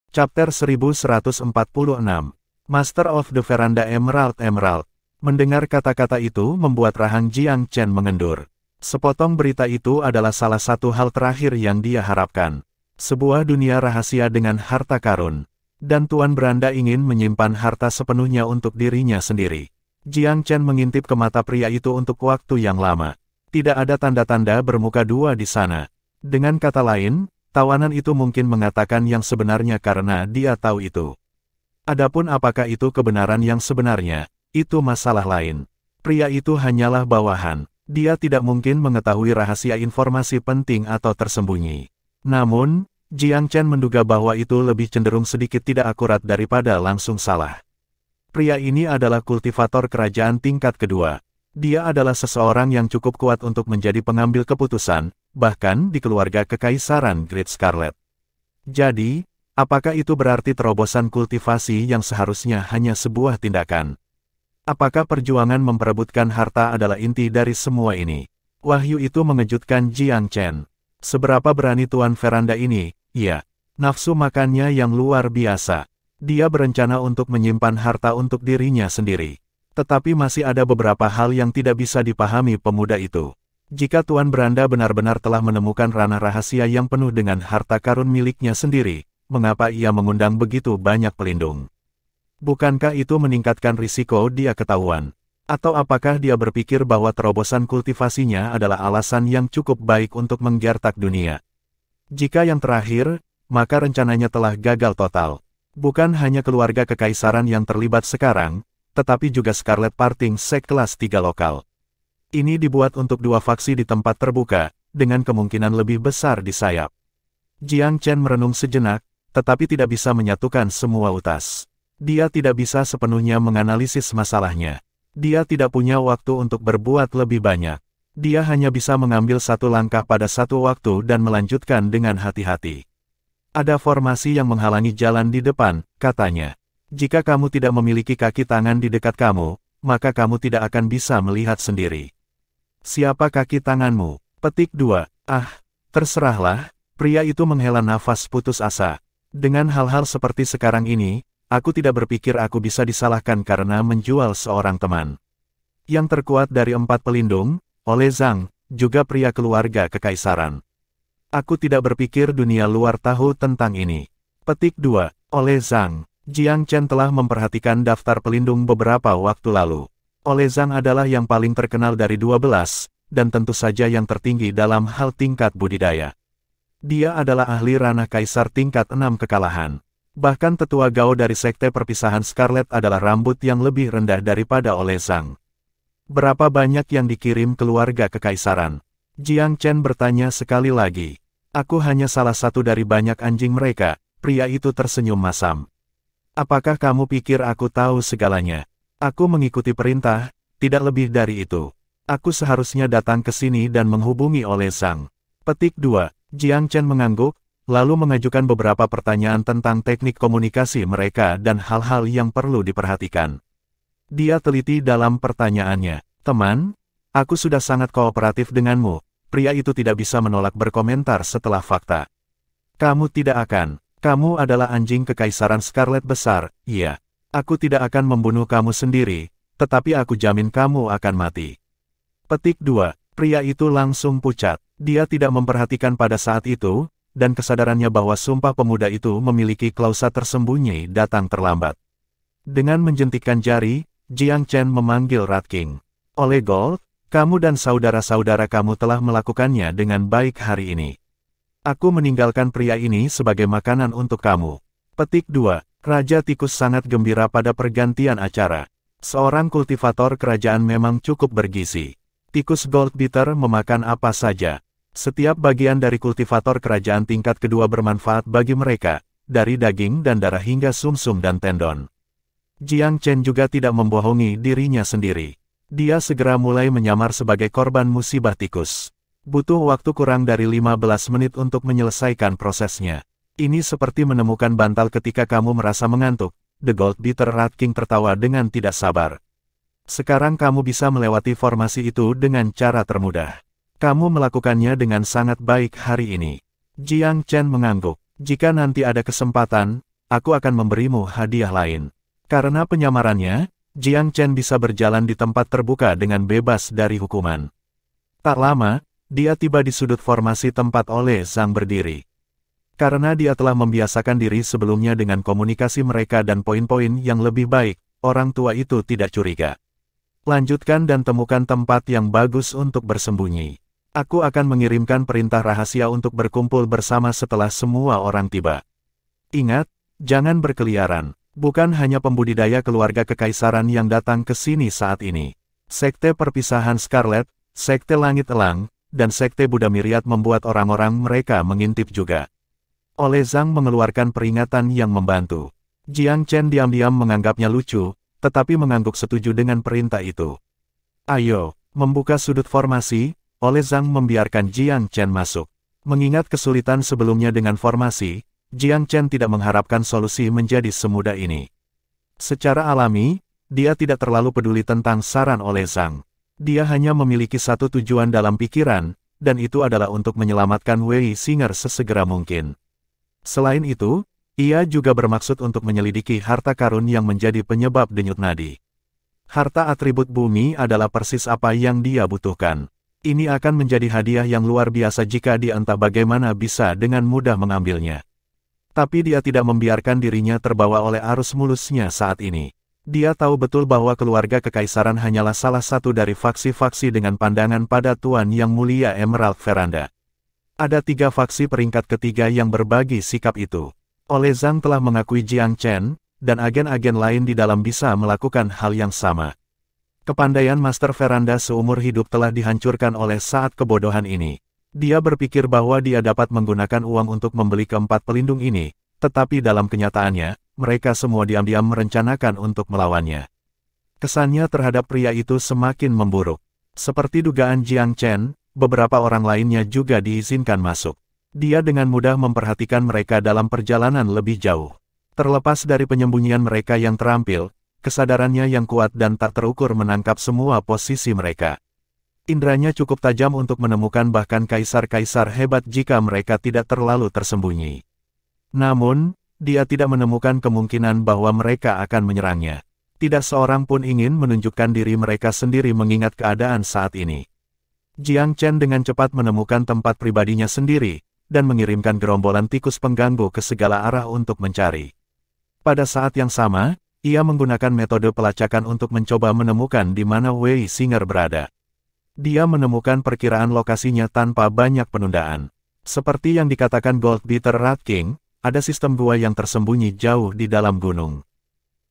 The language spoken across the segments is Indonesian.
Chapter 1146 Master of the Veranda Emerald. Mendengar kata-kata itu membuat rahang Jiang Chen mengendur. Sepotong berita itu adalah salah satu hal terakhir yang dia harapkan. Sebuah dunia rahasia dengan harta karun. Dan Tuan Beranda ingin menyimpan harta sepenuhnya untuk dirinya sendiri. Jiang Chen mengintip ke mata pria itu untuk waktu yang lama. Tidak ada tanda-tanda bermuka dua di sana. Dengan kata lain, tawanan itu mungkin mengatakan yang sebenarnya karena dia tahu itu. Adapun apakah itu kebenaran yang sebenarnya, itu masalah lain. Pria itu hanyalah bawahan. Dia tidak mungkin mengetahui rahasia informasi penting atau tersembunyi. Namun, Jiang Chen menduga bahwa itu lebih cenderung sedikit tidak akurat daripada langsung salah. Pria ini adalah kultivator kerajaan tingkat kedua. Dia adalah seseorang yang cukup kuat untuk menjadi pengambil keputusan, bahkan di keluarga kekaisaran Great Scarlet. Jadi, apakah itu berarti terobosan kultivasi yang seharusnya hanya sebuah tindakan? Apakah perjuangan memperebutkan harta adalah inti dari semua ini? Wahyu itu mengejutkan Jiang Chen. Seberapa berani Tuan Veranda ini? Ya, nafsu makannya yang luar biasa. Dia berencana untuk menyimpan harta untuk dirinya sendiri. Tetapi masih ada beberapa hal yang tidak bisa dipahami pemuda itu. Jika Tuan Beranda benar-benar telah menemukan ranah rahasia yang penuh dengan harta karun miliknya sendiri, mengapa ia mengundang begitu banyak pelindung? Bukankah itu meningkatkan risiko dia ketahuan? Atau apakah dia berpikir bahwa terobosan kultivasinya adalah alasan yang cukup baik untuk menggertak dunia? Jika yang terakhir, maka rencananya telah gagal total. Bukan hanya keluarga kekaisaran yang terlibat sekarang, tetapi juga Scarlet Parting Sect kelas 3 lokal. Ini dibuat untuk dua faksi di tempat terbuka, dengan kemungkinan lebih besar di sayap. Jiang Chen merenung sejenak, tetapi tidak bisa menyatukan semua utas. Dia tidak bisa sepenuhnya menganalisis masalahnya. Dia tidak punya waktu untuk berbuat lebih banyak. Dia hanya bisa mengambil satu langkah pada satu waktu dan melanjutkan dengan hati-hati. Ada formasi yang menghalangi jalan di depan, katanya. Jika kamu tidak memiliki kaki tangan di dekat kamu, maka kamu tidak akan bisa melihat sendiri. Siapa kaki tanganmu? Petik 2. Terserahlah, pria itu menghela nafas putus asa. Dengan hal-hal seperti sekarang ini, aku tidak berpikir aku bisa disalahkan karena menjual seorang teman. Yang terkuat dari 4 pelindung, oleh Zhang, juga pria keluarga kekaisaran. Aku tidak berpikir dunia luar tahu tentang ini. Petik 2. Oleh Zhang. Jiang Chen telah memperhatikan daftar pelindung beberapa waktu lalu. Oleh Zhang adalah yang paling terkenal dari 12, dan tentu saja yang tertinggi dalam hal tingkat budidaya. Dia adalah ahli ranah kaisar tingkat 6 kekalahan. Bahkan tetua Gao dari sekte perpisahan Scarlet adalah rambut yang lebih rendah daripada oleh Zhang. Berapa banyak yang dikirim keluarga kekaisaran? Jiang Chen bertanya sekali lagi. Aku hanya salah satu dari banyak anjing mereka, pria itu tersenyum masam. Apakah kamu pikir aku tahu segalanya? Aku mengikuti perintah, tidak lebih dari itu. Aku seharusnya datang ke sini dan menghubungi oleh Zhang. Petik 2. Jiang Chen mengangguk, lalu mengajukan beberapa pertanyaan tentang teknik komunikasi mereka dan hal-hal yang perlu diperhatikan. Dia teliti dalam pertanyaannya. Teman, aku sudah sangat kooperatif denganmu. Pria itu tidak bisa menolak berkomentar setelah fakta. Kamu tidak akan. Kamu adalah anjing kekaisaran Scarlet besar, iya. Aku tidak akan membunuh kamu sendiri, tetapi aku jamin kamu akan mati. Petik 2. Pria itu langsung pucat. Dia tidak memperhatikan pada saat itu, dan kesadarannya bahwa sumpah pemuda itu memiliki klausa tersembunyi datang terlambat. Dengan menjentikkan jari, Jiang Chen memanggil Rat King. Oleh Gold, kamu dan saudara-saudara kamu telah melakukannya dengan baik hari ini. Aku meninggalkan pria ini sebagai makanan untuk kamu. Petik 2. Raja Tikus sangat gembira pada pergantian acara. Seorang kultivator kerajaan memang cukup bergizi. Tikus Gold Beater memakan apa saja. Setiap bagian dari kultivator kerajaan tingkat kedua bermanfaat bagi mereka, dari daging dan darah hingga sumsum dan tendon. Jiang Chen juga tidak membohongi dirinya sendiri. Dia segera mulai menyamar sebagai korban musibah tikus. Butuh waktu kurang dari 15 menit untuk menyelesaikan prosesnya. Ini seperti menemukan bantal ketika kamu merasa mengantuk. The Gold Beater Rat King tertawa dengan tidak sabar. Sekarang kamu bisa melewati formasi itu dengan cara termudah. Kamu melakukannya dengan sangat baik hari ini. Jiang Chen mengangguk. Jika nanti ada kesempatan, aku akan memberimu hadiah lain. Karena penyamarannya, Jiang Chen bisa berjalan di tempat terbuka dengan bebas dari hukuman. Tak lama, dia tiba di sudut formasi tempat Ole Zhang berdiri. Karena dia telah membiasakan diri sebelumnya dengan komunikasi mereka dan poin-poin yang lebih baik, orang tua itu tidak curiga. Lanjutkan dan temukan tempat yang bagus untuk bersembunyi. Aku akan mengirimkan perintah rahasia untuk berkumpul bersama setelah semua orang tiba. Ingat, jangan berkeliaran. Bukan hanya pembudidaya keluarga kekaisaran yang datang ke sini saat ini. Sekte Perpisahan Scarlet, Sekte Langit Elang, dan Sekte Buddha Myriad membuat orang-orang mereka mengintip juga. Ole Zhang mengeluarkan peringatan yang membantu. Jiang Chen diam-diam menganggapnya lucu, tetapi mengangguk setuju dengan perintah itu. Ayo, membuka sudut formasi. Ole Zhang membiarkan Jiang Chen masuk. Mengingat kesulitan sebelumnya dengan formasi, Jiang Chen tidak mengharapkan solusi menjadi semudah ini. Secara alami, dia tidak terlalu peduli tentang saran Ole Zhang. Dia hanya memiliki satu tujuan dalam pikiran, dan itu adalah untuk menyelamatkan Wei Singer sesegera mungkin. Selain itu, ia juga bermaksud untuk menyelidiki harta karun yang menjadi penyebab denyut nadi. Harta atribut bumi adalah persis apa yang dia butuhkan. Ini akan menjadi hadiah yang luar biasa jika dia entah bagaimana bisa dengan mudah mengambilnya. Tapi dia tidak membiarkan dirinya terbawa oleh arus mulusnya saat ini. Dia tahu betul bahwa keluarga kekaisaran hanyalah salah satu dari faksi-faksi dengan pandangan pada Tuan Yang Mulia Emerald Veranda. Ada 3 faksi peringkat ketiga yang berbagi sikap itu. Ole Zhang telah mengakui Jiang Chen, dan agen-agen lain di dalam bisa melakukan hal yang sama. Kepandaian Master Veranda seumur hidup telah dihancurkan oleh saat kebodohan ini. Dia berpikir bahwa dia dapat menggunakan uang untuk membeli keempat pelindung ini, tetapi dalam kenyataannya, mereka semua diam-diam merencanakan untuk melawannya. Kesannya terhadap pria itu semakin memburuk. Seperti dugaan Jiang Chen, beberapa orang lainnya juga diizinkan masuk. Dia dengan mudah memperhatikan mereka dalam perjalanan lebih jauh. Terlepas dari penyembunyian mereka yang terampil, kesadarannya yang kuat dan tak terukur menangkap semua posisi mereka. Indranya cukup tajam untuk menemukan bahkan kaisar-kaisar hebat jika mereka tidak terlalu tersembunyi. Namun, dia tidak menemukan kemungkinan bahwa mereka akan menyerangnya. Tidak seorang pun ingin menunjukkan diri mereka sendiri mengingat keadaan saat ini. Jiang Chen dengan cepat menemukan tempat pribadinya sendiri, dan mengirimkan gerombolan tikus pengganggu ke segala arah untuk mencari. Pada saat yang sama, ia menggunakan metode pelacakan untuk mencoba menemukan di mana Wei Singer berada. Dia menemukan perkiraan lokasinya tanpa banyak penundaan. Seperti yang dikatakan Goldbeater Rat King, ada sistem gua yang tersembunyi jauh di dalam gunung.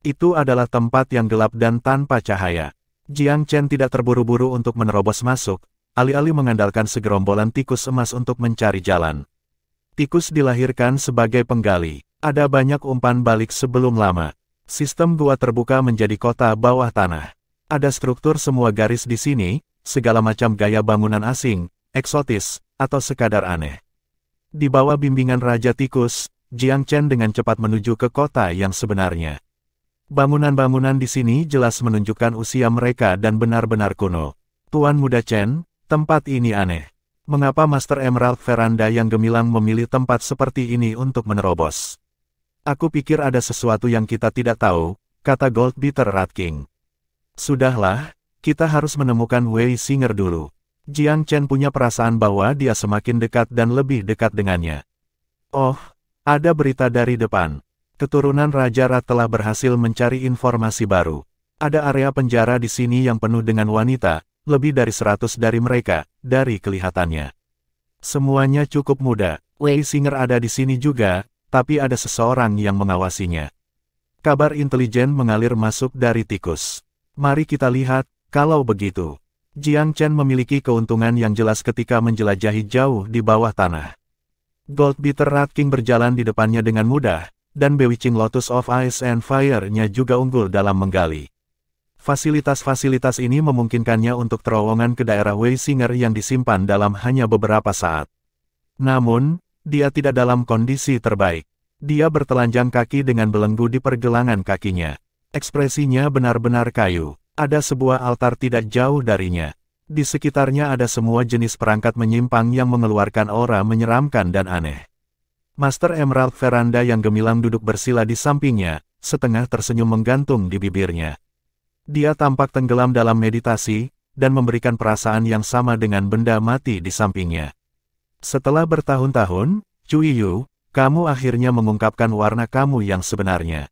Itu adalah tempat yang gelap dan tanpa cahaya. Jiang Chen tidak terburu-buru untuk menerobos masuk, alih-alih mengandalkan segerombolan tikus emas untuk mencari jalan. Tikus dilahirkan sebagai penggali. Ada banyak umpan balik sebelum lama. Sistem gua terbuka menjadi kota bawah tanah. Ada struktur semua garis di sini, segala macam gaya bangunan asing, eksotis, atau sekadar aneh. Di bawah bimbingan Raja Tikus, Jiang Chen dengan cepat menuju ke kota yang sebenarnya. Bangunan-bangunan di sini jelas menunjukkan usia mereka dan benar-benar kuno. Tuan Muda Chen, tempat ini aneh. Mengapa Master Emerald Veranda yang gemilang memilih tempat seperti ini untuk menerobos? Aku pikir ada sesuatu yang kita tidak tahu, kata Goldbeater Rat King. Sudahlah, kita harus menemukan Wei Singer dulu. Jiang Chen punya perasaan bahwa dia semakin dekat dan lebih dekat dengannya. Oh, ada berita dari depan. Keturunan Raja Rat telah berhasil mencari informasi baru. Ada area penjara di sini yang penuh dengan wanita, lebih dari 100 dari mereka, dari kelihatannya. Semuanya cukup muda. Wei Singer ada di sini juga, tapi ada seseorang yang mengawasinya. Kabar intelijen mengalir masuk dari tikus. Mari kita lihat, kalau begitu. Jiang Chen memiliki keuntungan yang jelas ketika menjelajahi jauh di bawah tanah. Goldbeater Rat King berjalan di depannya dengan mudah, dan Bewitching Lotus of Ice and Fire-nya juga unggul dalam menggali. Fasilitas-fasilitas ini memungkinkannya untuk terowongan ke daerah Wei Singer yang disimpan dalam hanya beberapa saat. Namun, dia tidak dalam kondisi terbaik. Dia bertelanjang kaki dengan belenggu di pergelangan kakinya. Ekspresinya benar-benar kayu. Ada sebuah altar tidak jauh darinya. Di sekitarnya ada semua jenis perangkat menyimpang yang mengeluarkan aura menyeramkan dan aneh. Master Emerald Veranda yang gemilang duduk bersila di sampingnya, setengah tersenyum menggantung di bibirnya. Dia tampak tenggelam dalam meditasi, dan memberikan perasaan yang sama dengan benda mati di sampingnya. Setelah bertahun-tahun, Cui Yu, kamu akhirnya mengungkapkan warna kamu yang sebenarnya.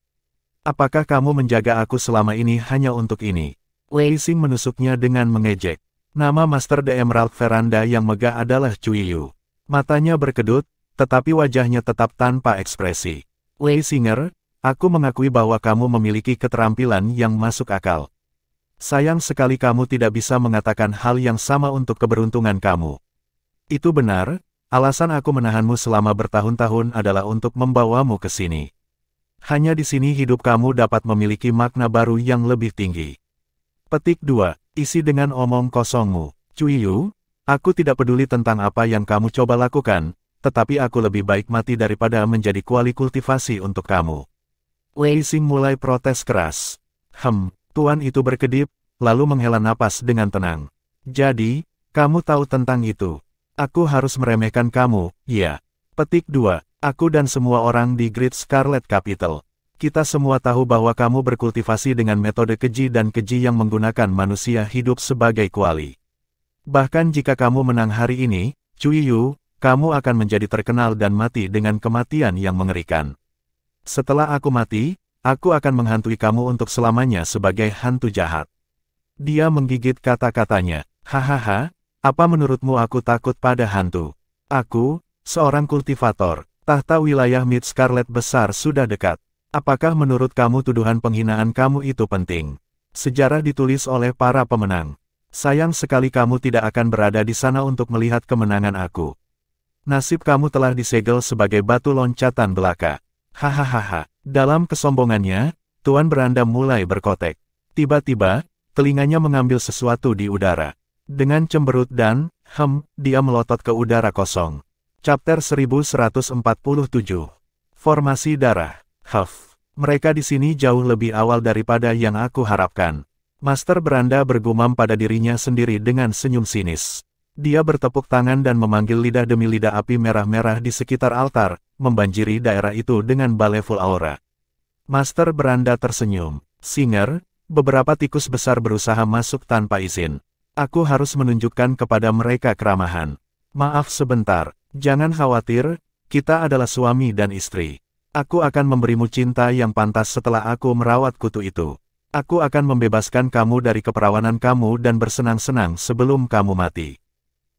Apakah kamu menjaga aku selama ini hanya untuk ini? Wei Xing menusuknya dengan mengejek. Nama Master The Emerald Veranda yang megah adalah Cui Yu. Matanya berkedut, tetapi wajahnya tetap tanpa ekspresi. Wei Singer, aku mengakui bahwa kamu memiliki keterampilan yang masuk akal. Sayang sekali kamu tidak bisa mengatakan hal yang sama untuk keberuntungan kamu. Itu benar, alasan aku menahanmu selama bertahun-tahun adalah untuk membawamu ke sini. Hanya di sini hidup kamu dapat memiliki makna baru yang lebih tinggi. Petik 2. Isi dengan omong kosongmu. Cui Yu, aku tidak peduli tentang apa yang kamu coba lakukan, tetapi aku lebih baik mati daripada menjadi kuali kultivasi untuk kamu. Wei Xing mulai protes keras. Tuan itu berkedip, lalu menghela napas dengan tenang. Jadi, kamu tahu tentang itu. Aku harus meremehkan kamu, ya. Petik 2. Aku dan semua orang di Great Scarlet Capital. Kita semua tahu bahwa kamu berkultivasi dengan metode keji dan keji yang menggunakan manusia hidup sebagai kuali. Bahkan jika kamu menang hari ini, Cui Yu, kamu akan menjadi terkenal dan mati dengan kematian yang mengerikan. Setelah aku mati, aku akan menghantui kamu untuk selamanya sebagai hantu jahat. Dia menggigit kata-katanya. Hahaha, apa menurutmu aku takut pada hantu? Aku, seorang kultivator. Tahta wilayah Mid Scarlet besar sudah dekat. Apakah menurut kamu tuduhan penghinaan kamu itu penting? Sejarah ditulis oleh para pemenang. Sayang sekali kamu tidak akan berada di sana untuk melihat kemenangan aku. Nasib kamu telah disegel sebagai batu loncatan belaka. Hahaha. Dalam kesombongannya, Tuan Beranda mulai berkotek. Tiba-tiba, telinganya mengambil sesuatu di udara. Dengan cemberut dan, dia melotot ke udara kosong. Chapter 1147. Formasi darah. Mereka di sini jauh lebih awal daripada yang aku harapkan. Master Beranda bergumam pada dirinya sendiri dengan senyum sinis. Dia bertepuk tangan dan memanggil lidah demi lidah api merah-merah di sekitar altar, membanjiri daerah itu dengan baleful aura. Master Beranda tersenyum. Singer, beberapa tikus besar berusaha masuk tanpa izin. Aku harus menunjukkan kepada mereka keramahan. Maaf sebentar. Jangan khawatir, kita adalah suami dan istri. Aku akan memberimu cinta yang pantas setelah aku merawat kutu itu. Aku akan membebaskan kamu dari keperawanan kamu dan bersenang-senang sebelum kamu mati.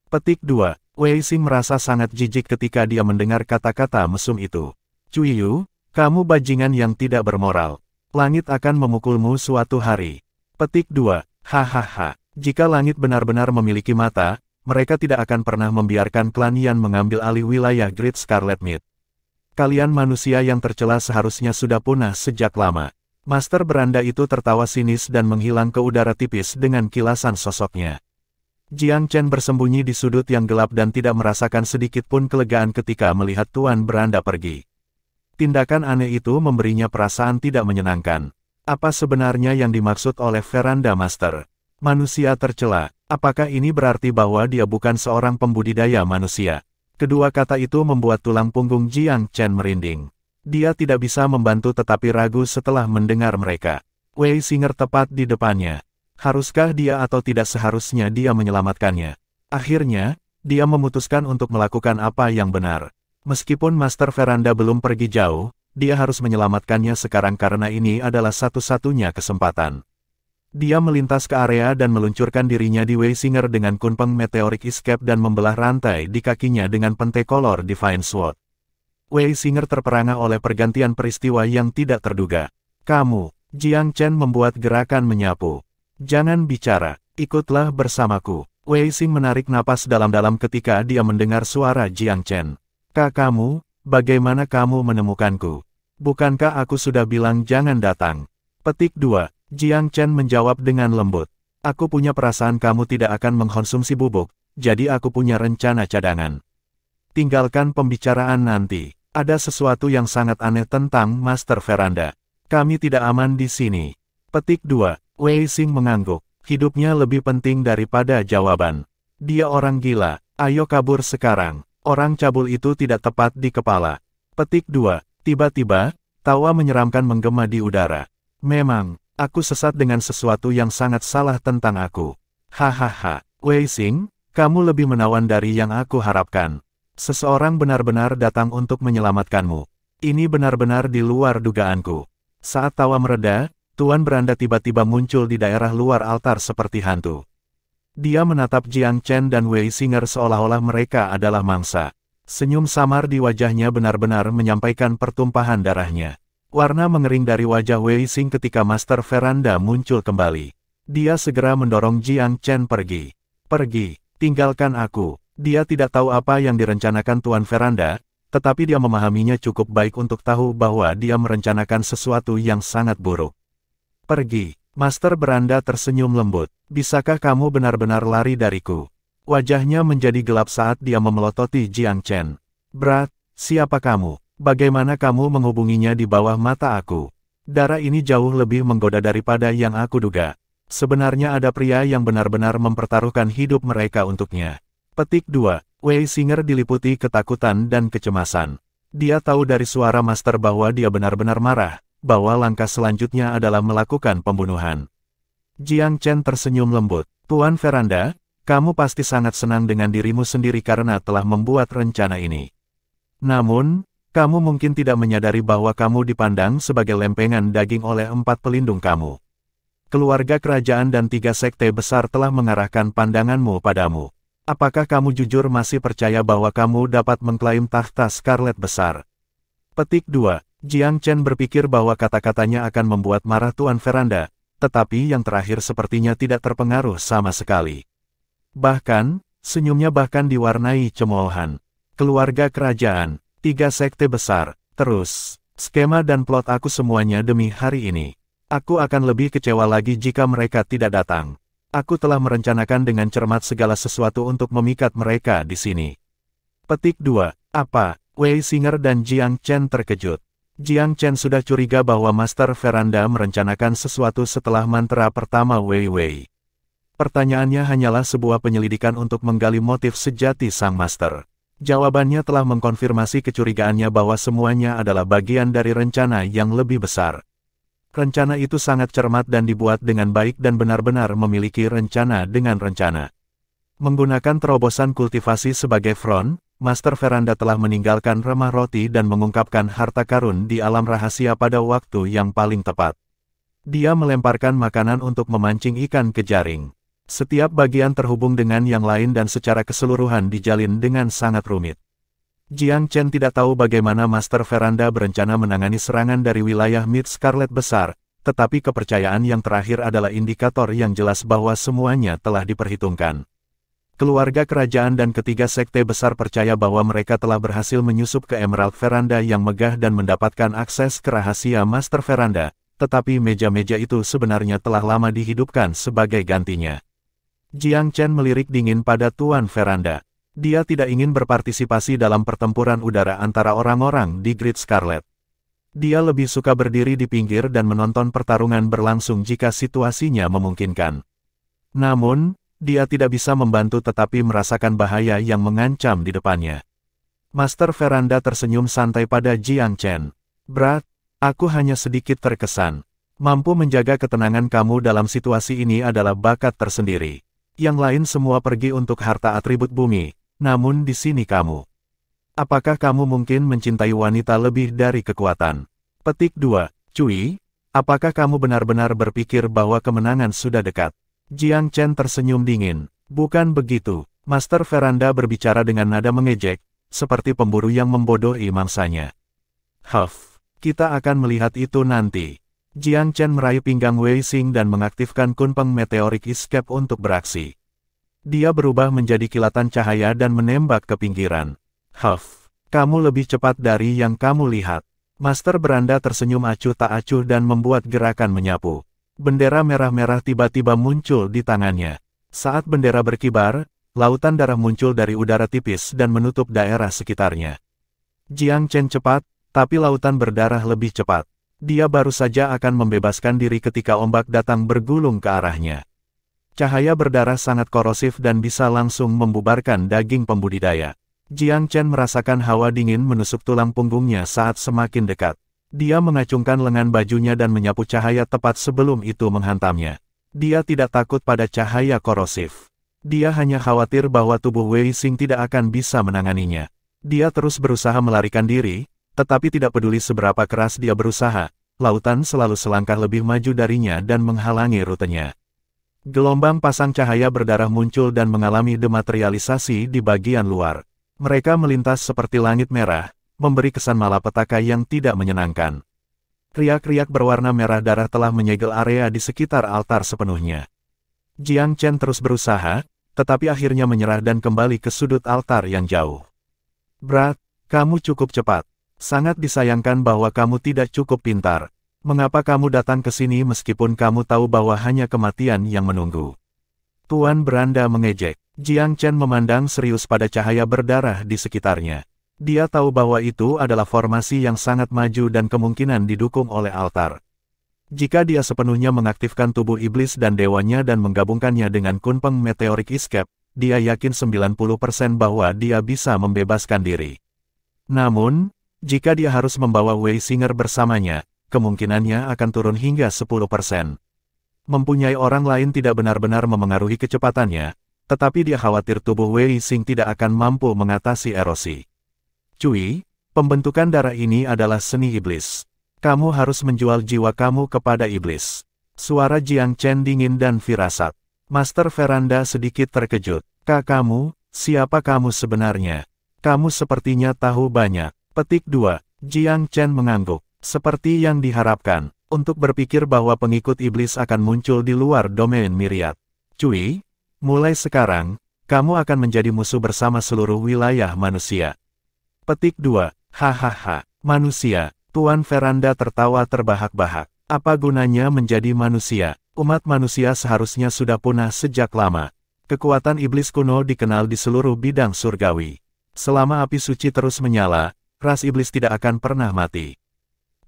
Petik 2. Wei Xing merasa sangat jijik ketika dia mendengar kata-kata mesum itu. Cui Yu, kamu bajingan yang tidak bermoral. Langit akan memukulmu suatu hari. Petik 2. Hahaha. Jika langit benar-benar memiliki mata, mereka tidak akan pernah membiarkan klan Yan mengambil alih wilayah Great Scarlet Mid. Kalian manusia yang tercela seharusnya sudah punah sejak lama. Master Beranda itu tertawa sinis dan menghilang ke udara tipis dengan kilasan sosoknya. Jiang Chen bersembunyi di sudut yang gelap dan tidak merasakan sedikit pun kelegaan ketika melihat Tuan Beranda pergi. Tindakan aneh itu memberinya perasaan tidak menyenangkan. Apa sebenarnya yang dimaksud oleh Veranda Master? Manusia tercela. Apakah ini berarti bahwa dia bukan seorang pembudidaya manusia? Kedua kata itu membuat tulang punggung Jiang Chen merinding. Dia tidak bisa membantu tetapi ragu setelah mendengar mereka. Wei Singer tepat di depannya. Haruskah dia atau tidak seharusnya dia menyelamatkannya? Akhirnya, dia memutuskan untuk melakukan apa yang benar. Meskipun Master Veranda belum pergi jauh, dia harus menyelamatkannya sekarang karena ini adalah satu-satunya kesempatan. Dia melintas ke area dan meluncurkan dirinya di Wei Singer dengan kunpeng meteoric escape dan membelah rantai di kakinya dengan pentacolor Divine Sword. Wei Singer terperangah oleh pergantian peristiwa yang tidak terduga. Kamu, Jiang Chen membuat gerakan menyapu. Jangan bicara, ikutlah bersamaku. Wei Xing menarik napas dalam-dalam ketika dia mendengar suara Jiang Chen. Kamu, bagaimana kamu menemukanku? Bukankah aku sudah bilang jangan datang? Petik 2. Jiang Chen menjawab dengan lembut. Aku punya perasaan kamu tidak akan mengkonsumsi bubuk, jadi aku punya rencana cadangan. Tinggalkan pembicaraan nanti. Ada sesuatu yang sangat aneh tentang Master Veranda. Kami tidak aman di sini. Petik 2. Wei Xing mengangguk. Hidupnya lebih penting daripada jawaban. Dia orang gila. Ayo kabur sekarang. Orang cabul itu tidak tepat di kepala. Petik 2. Tiba-tiba, tawa menyeramkan menggema di udara. Memang, aku sesat dengan sesuatu yang sangat salah tentang aku. Hahaha, Wei Xing, kamu lebih menawan dari yang aku harapkan. Seseorang benar-benar datang untuk menyelamatkanmu. Ini benar-benar di luar dugaanku. Saat tawa mereda, Tuan Beranda tiba-tiba muncul di daerah luar altar seperti hantu. Dia menatap Jiang Chen dan Wei Xinger seolah-olah mereka adalah mangsa. Senyum samar di wajahnya benar-benar menyampaikan pertumpahan darahnya. Warna mengering dari wajah Wei Xing ketika Master Veranda muncul kembali. Dia segera mendorong Jiang Chen pergi. Pergi, tinggalkan aku. Dia tidak tahu apa yang direncanakan Tuan Veranda, tetapi dia memahaminya cukup baik untuk tahu bahwa dia merencanakan sesuatu yang sangat buruk. Pergi. Master Beranda tersenyum lembut. Bisakah kamu benar-benar lari dariku? Wajahnya menjadi gelap saat dia memelototi Jiang Chen. Berat, siapa kamu? Bagaimana kamu menghubunginya di bawah mata aku? Darah ini jauh lebih menggoda daripada yang aku duga. Sebenarnya ada pria yang benar-benar mempertaruhkan hidup mereka untuknya. Petik 2. Wei Xinger diliputi ketakutan dan kecemasan. Dia tahu dari suara Master bahwa dia benar-benar marah, bahwa langkah selanjutnya adalah melakukan pembunuhan. Jiang Chen tersenyum lembut. Tuan Veranda, kamu pasti sangat senang dengan dirimu sendiri karena telah membuat rencana ini. Namun, kamu mungkin tidak menyadari bahwa kamu dipandang sebagai lempengan daging oleh 4 pelindung kamu. Keluarga kerajaan dan 3 sekte besar telah mengarahkan pandanganmu padamu. Apakah kamu jujur masih percaya bahwa kamu dapat mengklaim takhta Scarlet besar? Petik 2. Jiang Chen berpikir bahwa kata-katanya akan membuat marah Tuan Veranda, tetapi yang terakhir sepertinya tidak terpengaruh sama sekali. Bahkan, senyumnya bahkan diwarnai cemoohan. Keluarga kerajaan, 3 sekte besar, terus, skema dan plot aku semuanya demi hari ini. Aku akan lebih kecewa lagi jika mereka tidak datang. Aku telah merencanakan dengan cermat segala sesuatu untuk memikat mereka di sini. Petik 2. Apa? Wei Xinger dan Jiang Chen terkejut. Jiang Chen sudah curiga bahwa Master Veranda merencanakan sesuatu setelah mantra pertama Wei Wei. Pertanyaannya hanyalah sebuah penyelidikan untuk menggali motif sejati sang Master. Jawabannya telah mengkonfirmasi kecurigaannya bahwa semuanya adalah bagian dari rencana yang lebih besar. Rencana itu sangat cermat dan dibuat dengan baik dan benar-benar memiliki rencana dengan rencana. Menggunakan terobosan kultivasi sebagai front, Master Veranda telah meninggalkan remah roti dan mengungkapkan harta karun di alam rahasia pada waktu yang paling tepat. Dia melemparkan makanan untuk memancing ikan ke jaring. Setiap bagian terhubung dengan yang lain dan secara keseluruhan dijalin dengan sangat rumit. Jiang Chen tidak tahu bagaimana Master Veranda berencana menangani serangan dari wilayah Mid Scarlet besar, tetapi kepercayaan yang terakhir adalah indikator yang jelas bahwa semuanya telah diperhitungkan. Keluarga kerajaan dan ketiga sekte besar percaya bahwa mereka telah berhasil menyusup ke Emerald Veranda yang megah dan mendapatkan akses ke rahasia Master Veranda, tetapi meja-meja itu sebenarnya telah lama dihidupkan sebagai gantinya. Jiang Chen melirik dingin pada Tuan Veranda. Dia tidak ingin berpartisipasi dalam pertempuran udara antara orang-orang di Great Scarlet. Dia lebih suka berdiri di pinggir dan menonton pertarungan berlangsung jika situasinya memungkinkan. Namun, dia tidak bisa membantu tetapi merasakan bahaya yang mengancam di depannya. Master Veranda tersenyum santai pada Jiang Chen. Berat, aku hanya sedikit terkesan. Mampu menjaga ketenangan kamu dalam situasi ini adalah bakat tersendiri. Yang lain semua pergi untuk harta atribut bumi, namun di sini kamu. Apakah kamu mungkin mencintai wanita lebih dari kekuatan? Petik 2. Cui, apakah kamu benar-benar berpikir bahwa kemenangan sudah dekat? Jiang Chen tersenyum dingin. Bukan begitu. Master Veranda berbicara dengan nada mengejek, seperti pemburu yang membodohi mangsanya. Huff, kita akan melihat itu nanti. Jiang Chen meraih pinggang Wei Xing dan mengaktifkan kunpeng meteoric escape untuk beraksi. Dia berubah menjadi kilatan cahaya dan menembak ke pinggiran. Huff, kamu lebih cepat dari yang kamu lihat. Master Beranda tersenyum acuh tak acuh dan membuat gerakan menyapu. Bendera merah-merah tiba-tiba muncul di tangannya. Saat bendera berkibar, lautan darah muncul dari udara tipis dan menutup daerah sekitarnya. Jiang Chen cepat, tapi lautan berdarah lebih cepat. Dia baru saja akan membebaskan diri ketika ombak datang bergulung ke arahnya. Cahaya berdarah sangat korosif dan bisa langsung membubarkan daging pembudidaya. Jiang Chen merasakan hawa dingin menusuk tulang punggungnya saat semakin dekat. Dia mengacungkan lengan bajunya dan menyapu cahaya tepat sebelum itu menghantamnya. Dia tidak takut pada cahaya korosif. Dia hanya khawatir bahwa tubuh Wei Xing tidak akan bisa menanganinya. Dia terus berusaha melarikan diri, tetapi tidak peduli seberapa keras dia berusaha, lautan selalu selangkah lebih maju darinya dan menghalangi rutenya. Gelombang pasang cahaya berdarah muncul dan mengalami dematerialisasi di bagian luar. Mereka melintas seperti langit merah, memberi kesan malapetaka yang tidak menyenangkan. Riak-riak berwarna merah darah telah menyegel area di sekitar altar sepenuhnya. Jiang Chen terus berusaha, tetapi akhirnya menyerah dan kembali ke sudut altar yang jauh. Brat, kamu cukup cepat. Sangat disayangkan bahwa kamu tidak cukup pintar. Mengapa kamu datang ke sini meskipun kamu tahu bahwa hanya kematian yang menunggu? Tuan beranda mengejek. Jiang Chen memandang serius pada cahaya berdarah di sekitarnya. Dia tahu bahwa itu adalah formasi yang sangat maju dan kemungkinan didukung oleh altar. Jika dia sepenuhnya mengaktifkan tubuh iblis dan dewanya dan menggabungkannya dengan kunpeng meteoric escape, dia yakin 90% bahwa dia bisa membebaskan diri. Namun, jika dia harus membawa Wei Singer bersamanya, kemungkinannya akan turun hingga 10%. Mempunyai orang lain tidak benar-benar memengaruhi kecepatannya, tetapi dia khawatir tubuh Wei Xing tidak akan mampu mengatasi erosi. Cui, pembentukan darah ini adalah seni iblis. Kamu harus menjual jiwa kamu kepada iblis. Suara Jiang Chen dingin dan firasat. Master Veranda sedikit terkejut. Kamu, siapa kamu sebenarnya? Kamu sepertinya tahu banyak. Petik 2. Jiang Chen mengangguk. Seperti yang diharapkan, untuk berpikir bahwa pengikut iblis akan muncul di luar domain Myriad. Cui, mulai sekarang, kamu akan menjadi musuh bersama seluruh wilayah manusia. Petik 2. Hahaha, manusia. Tuan Veranda tertawa terbahak-bahak. Apa gunanya menjadi manusia? Umat manusia seharusnya sudah punah sejak lama. Kekuatan iblis kuno dikenal di seluruh bidang surgawi. Selama api suci terus menyala, ras iblis tidak akan pernah mati.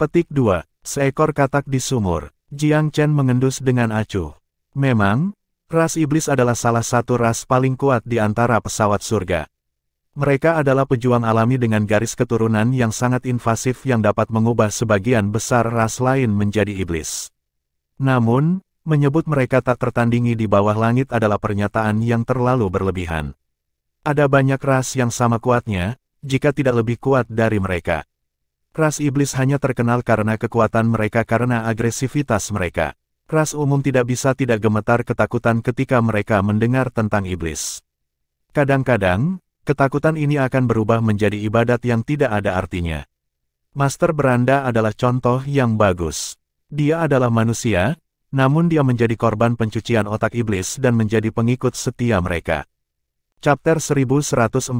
Petik 2. Seekor katak di sumur. Jiang Chen mengendus dengan acuh. Memang, ras iblis adalah salah satu ras paling kuat di antara pesawat surga. Mereka adalah pejuang alami dengan garis keturunan yang sangat invasif yang dapat mengubah sebagian besar ras lain menjadi iblis. Namun, menyebut mereka tak tertandingi di bawah langit adalah pernyataan yang terlalu berlebihan. Ada banyak ras yang sama kuatnya, jika tidak lebih kuat dari mereka. Ras iblis hanya terkenal karena kekuatan mereka karena agresivitas mereka. Ras umum tidak bisa tidak gemetar ketakutan ketika mereka mendengar tentang iblis. Kadang-kadang, ketakutan ini akan berubah menjadi ibadat yang tidak ada artinya. Master Beranda adalah contoh yang bagus. Dia adalah manusia, namun dia menjadi korban pencucian otak iblis dan menjadi pengikut setia mereka. Chapter 1148.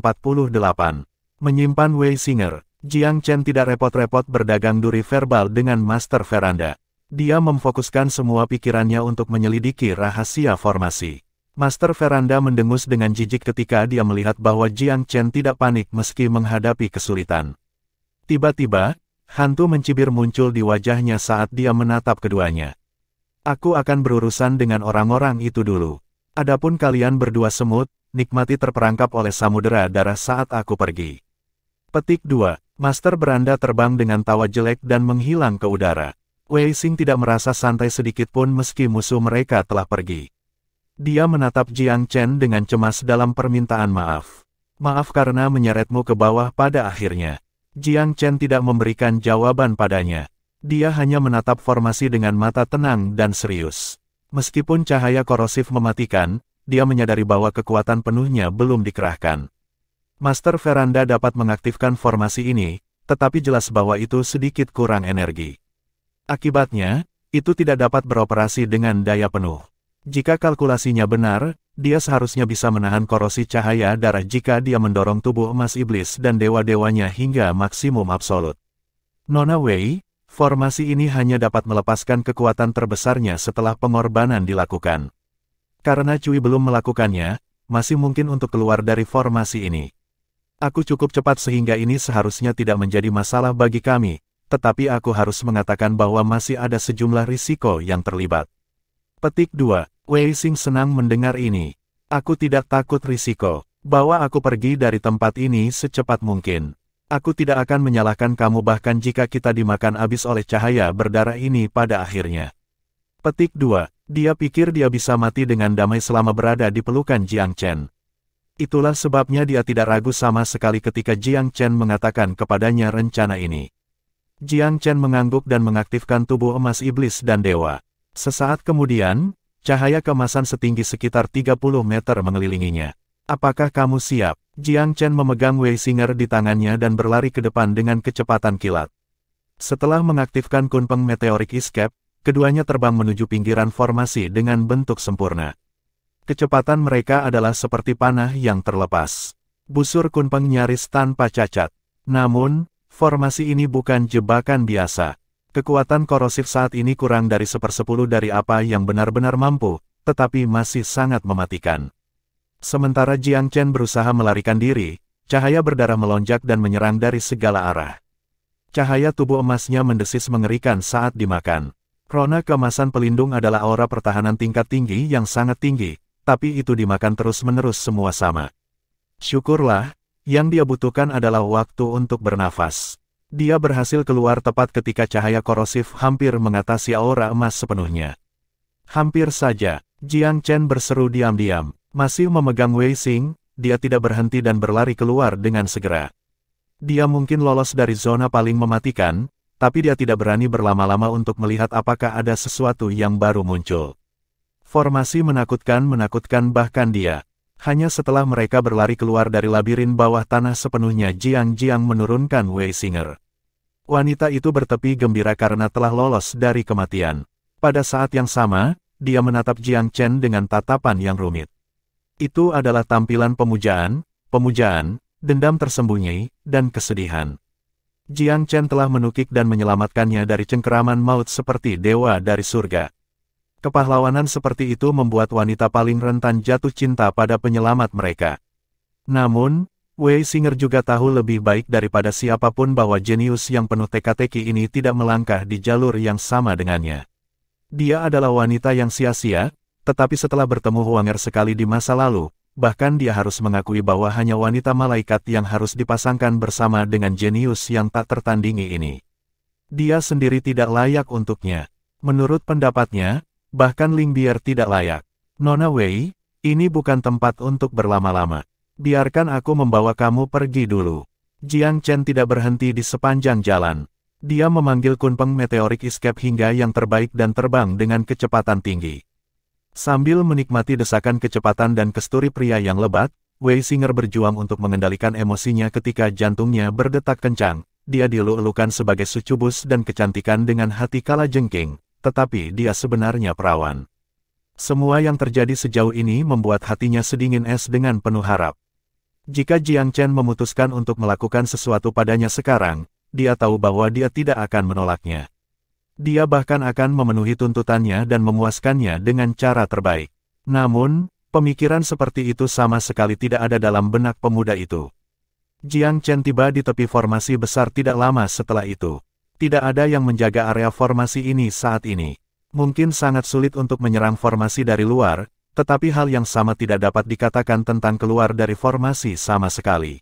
Menyimpan Wei Singer. Jiang Chen tidak repot-repot berdagang duri verbal dengan Master Veranda. Dia memfokuskan semua pikirannya untuk menyelidiki rahasia formasi. Master Veranda mendengus dengan jijik ketika dia melihat bahwa Jiang Chen tidak panik meski menghadapi kesulitan. Tiba-tiba, hantu mencibir muncul di wajahnya saat dia menatap keduanya. Aku akan berurusan dengan orang-orang itu dulu. Adapun kalian berdua semut, nikmati terperangkap oleh samudera darah saat aku pergi. Petik 2. Master Beranda terbang dengan tawa jelek dan menghilang ke udara. Wei Xing tidak merasa santai sedikit pun meski musuh mereka telah pergi. Dia menatap Jiang Chen dengan cemas dalam permintaan maaf. Maaf karena menyeretmu ke bawah pada akhirnya. Jiang Chen tidak memberikan jawaban padanya. Dia hanya menatap formasi dengan mata tenang dan serius. Meskipun cahaya korosif mematikan, dia menyadari bahwa kekuatan penuhnya belum dikerahkan. Master Veranda dapat mengaktifkan formasi ini, tetapi jelas bahwa itu sedikit kurang energi. Akibatnya, itu tidak dapat beroperasi dengan daya penuh. Jika kalkulasinya benar, dia seharusnya bisa menahan korosi cahaya darah jika dia mendorong tubuh emas iblis dan dewa-dewanya hingga maksimum absolut. Nona Wei, formasi ini hanya dapat melepaskan kekuatan terbesarnya setelah pengorbanan dilakukan. Karena Cui belum melakukannya, masih mungkin untuk keluar dari formasi ini. Aku cukup cepat sehingga ini seharusnya tidak menjadi masalah bagi kami. Tetapi aku harus mengatakan bahwa masih ada sejumlah risiko yang terlibat. Petik 2. Wei Xing senang mendengar ini. Aku tidak takut risiko. Bawa aku pergi dari tempat ini secepat mungkin. Aku tidak akan menyalahkan kamu bahkan jika kita dimakan habis oleh cahaya berdarah ini pada akhirnya. Petik 2. Dia pikir dia bisa mati dengan damai selama berada di pelukan Jiang Chen. Itulah sebabnya dia tidak ragu sama sekali ketika Jiang Chen mengatakan kepadanya rencana ini. Jiang Chen mengangguk dan mengaktifkan tubuh emas iblis dan dewa. Sesaat kemudian, cahaya keemasan setinggi sekitar 30 meter mengelilinginya. Apakah kamu siap? Jiang Chen memegang Wei Singer di tangannya dan berlari ke depan dengan kecepatan kilat. Setelah mengaktifkan kunpeng meteoric escape, keduanya terbang menuju pinggiran formasi dengan bentuk sempurna. Kecepatan mereka adalah seperti panah yang terlepas. Busur kunpeng nyaris tanpa cacat. Namun, formasi ini bukan jebakan biasa. Kekuatan korosif saat ini kurang dari 1/10 dari apa yang benar-benar mampu, tetapi masih sangat mematikan. Sementara Jiang Chen berusaha melarikan diri, cahaya berdarah melonjak dan menyerang dari segala arah. Cahaya tubuh emasnya mendesis mengerikan saat dimakan. Rona keemasan pelindung adalah aura pertahanan tingkat tinggi yang sangat tinggi, tapi itu dimakan terus-menerus semua sama. Syukurlah, yang dia butuhkan adalah waktu untuk bernafas. Dia berhasil keluar tepat ketika cahaya korosif hampir mengatasi aura emas sepenuhnya. Hampir saja, Jiang Chen berseru diam-diam. Masih memegang Wei Xing, dia tidak berhenti dan berlari keluar dengan segera. Dia mungkin lolos dari zona paling mematikan, tapi dia tidak berani berlama-lama untuk melihat apakah ada sesuatu yang baru muncul. Formasi menakutkan bahkan dia. Hanya setelah mereka berlari keluar dari labirin bawah tanah sepenuhnya Jiang menurunkan Wei Singer. Wanita itu bertepi gembira karena telah lolos dari kematian. Pada saat yang sama, dia menatap Jiang Chen dengan tatapan yang rumit. Itu adalah tampilan pemujaan, dendam tersembunyi, dan kesedihan. Jiang Chen telah menukik dan menyelamatkannya dari cengkeraman maut seperti dewa dari surga. Kepahlawanan seperti itu membuat wanita paling rentan jatuh cinta pada penyelamat mereka. Namun, Wei Singer juga tahu lebih baik daripada siapapun bahwa jenius yang penuh teka-teki ini tidak melangkah di jalur yang sama dengannya. Dia adalah wanita yang sia-sia, tetapi setelah bertemu Huanger sekali di masa lalu, bahkan dia harus mengakui bahwa hanya wanita malaikat yang harus dipasangkan bersama dengan jenius yang tak tertandingi ini. Dia sendiri tidak layak untuknya. Menurut pendapatnya, bahkan Ling Bier tidak layak. Nona Wei, ini bukan tempat untuk berlama-lama. Biarkan aku membawa kamu pergi dulu. Jiang Chen tidak berhenti di sepanjang jalan. Dia memanggil kunpeng meteoric escape hingga yang terbaik dan terbang dengan kecepatan tinggi. Sambil menikmati desakan kecepatan dan kesturi pria yang lebat, Wei Singer berjuang untuk mengendalikan emosinya ketika jantungnya berdetak kencang. Dia dielu-elukan sebagai sucubus dan kecantikan dengan hati kalajengking, tetapi dia sebenarnya perawan. Semua yang terjadi sejauh ini membuat hatinya sedingin es dengan penuh harap. Jika Jiang Chen memutuskan untuk melakukan sesuatu padanya sekarang, dia tahu bahwa dia tidak akan menolaknya. Dia bahkan akan memenuhi tuntutannya dan memuaskannya dengan cara terbaik. Namun, pemikiran seperti itu sama sekali tidak ada dalam benak pemuda itu. Jiang Chen tiba di tepi formasi besar tidak lama setelah itu. Tidak ada yang menjaga area formasi ini saat ini. Mungkin sangat sulit untuk menyerang formasi dari luar, tetapi hal yang sama tidak dapat dikatakan tentang keluar dari formasi sama sekali.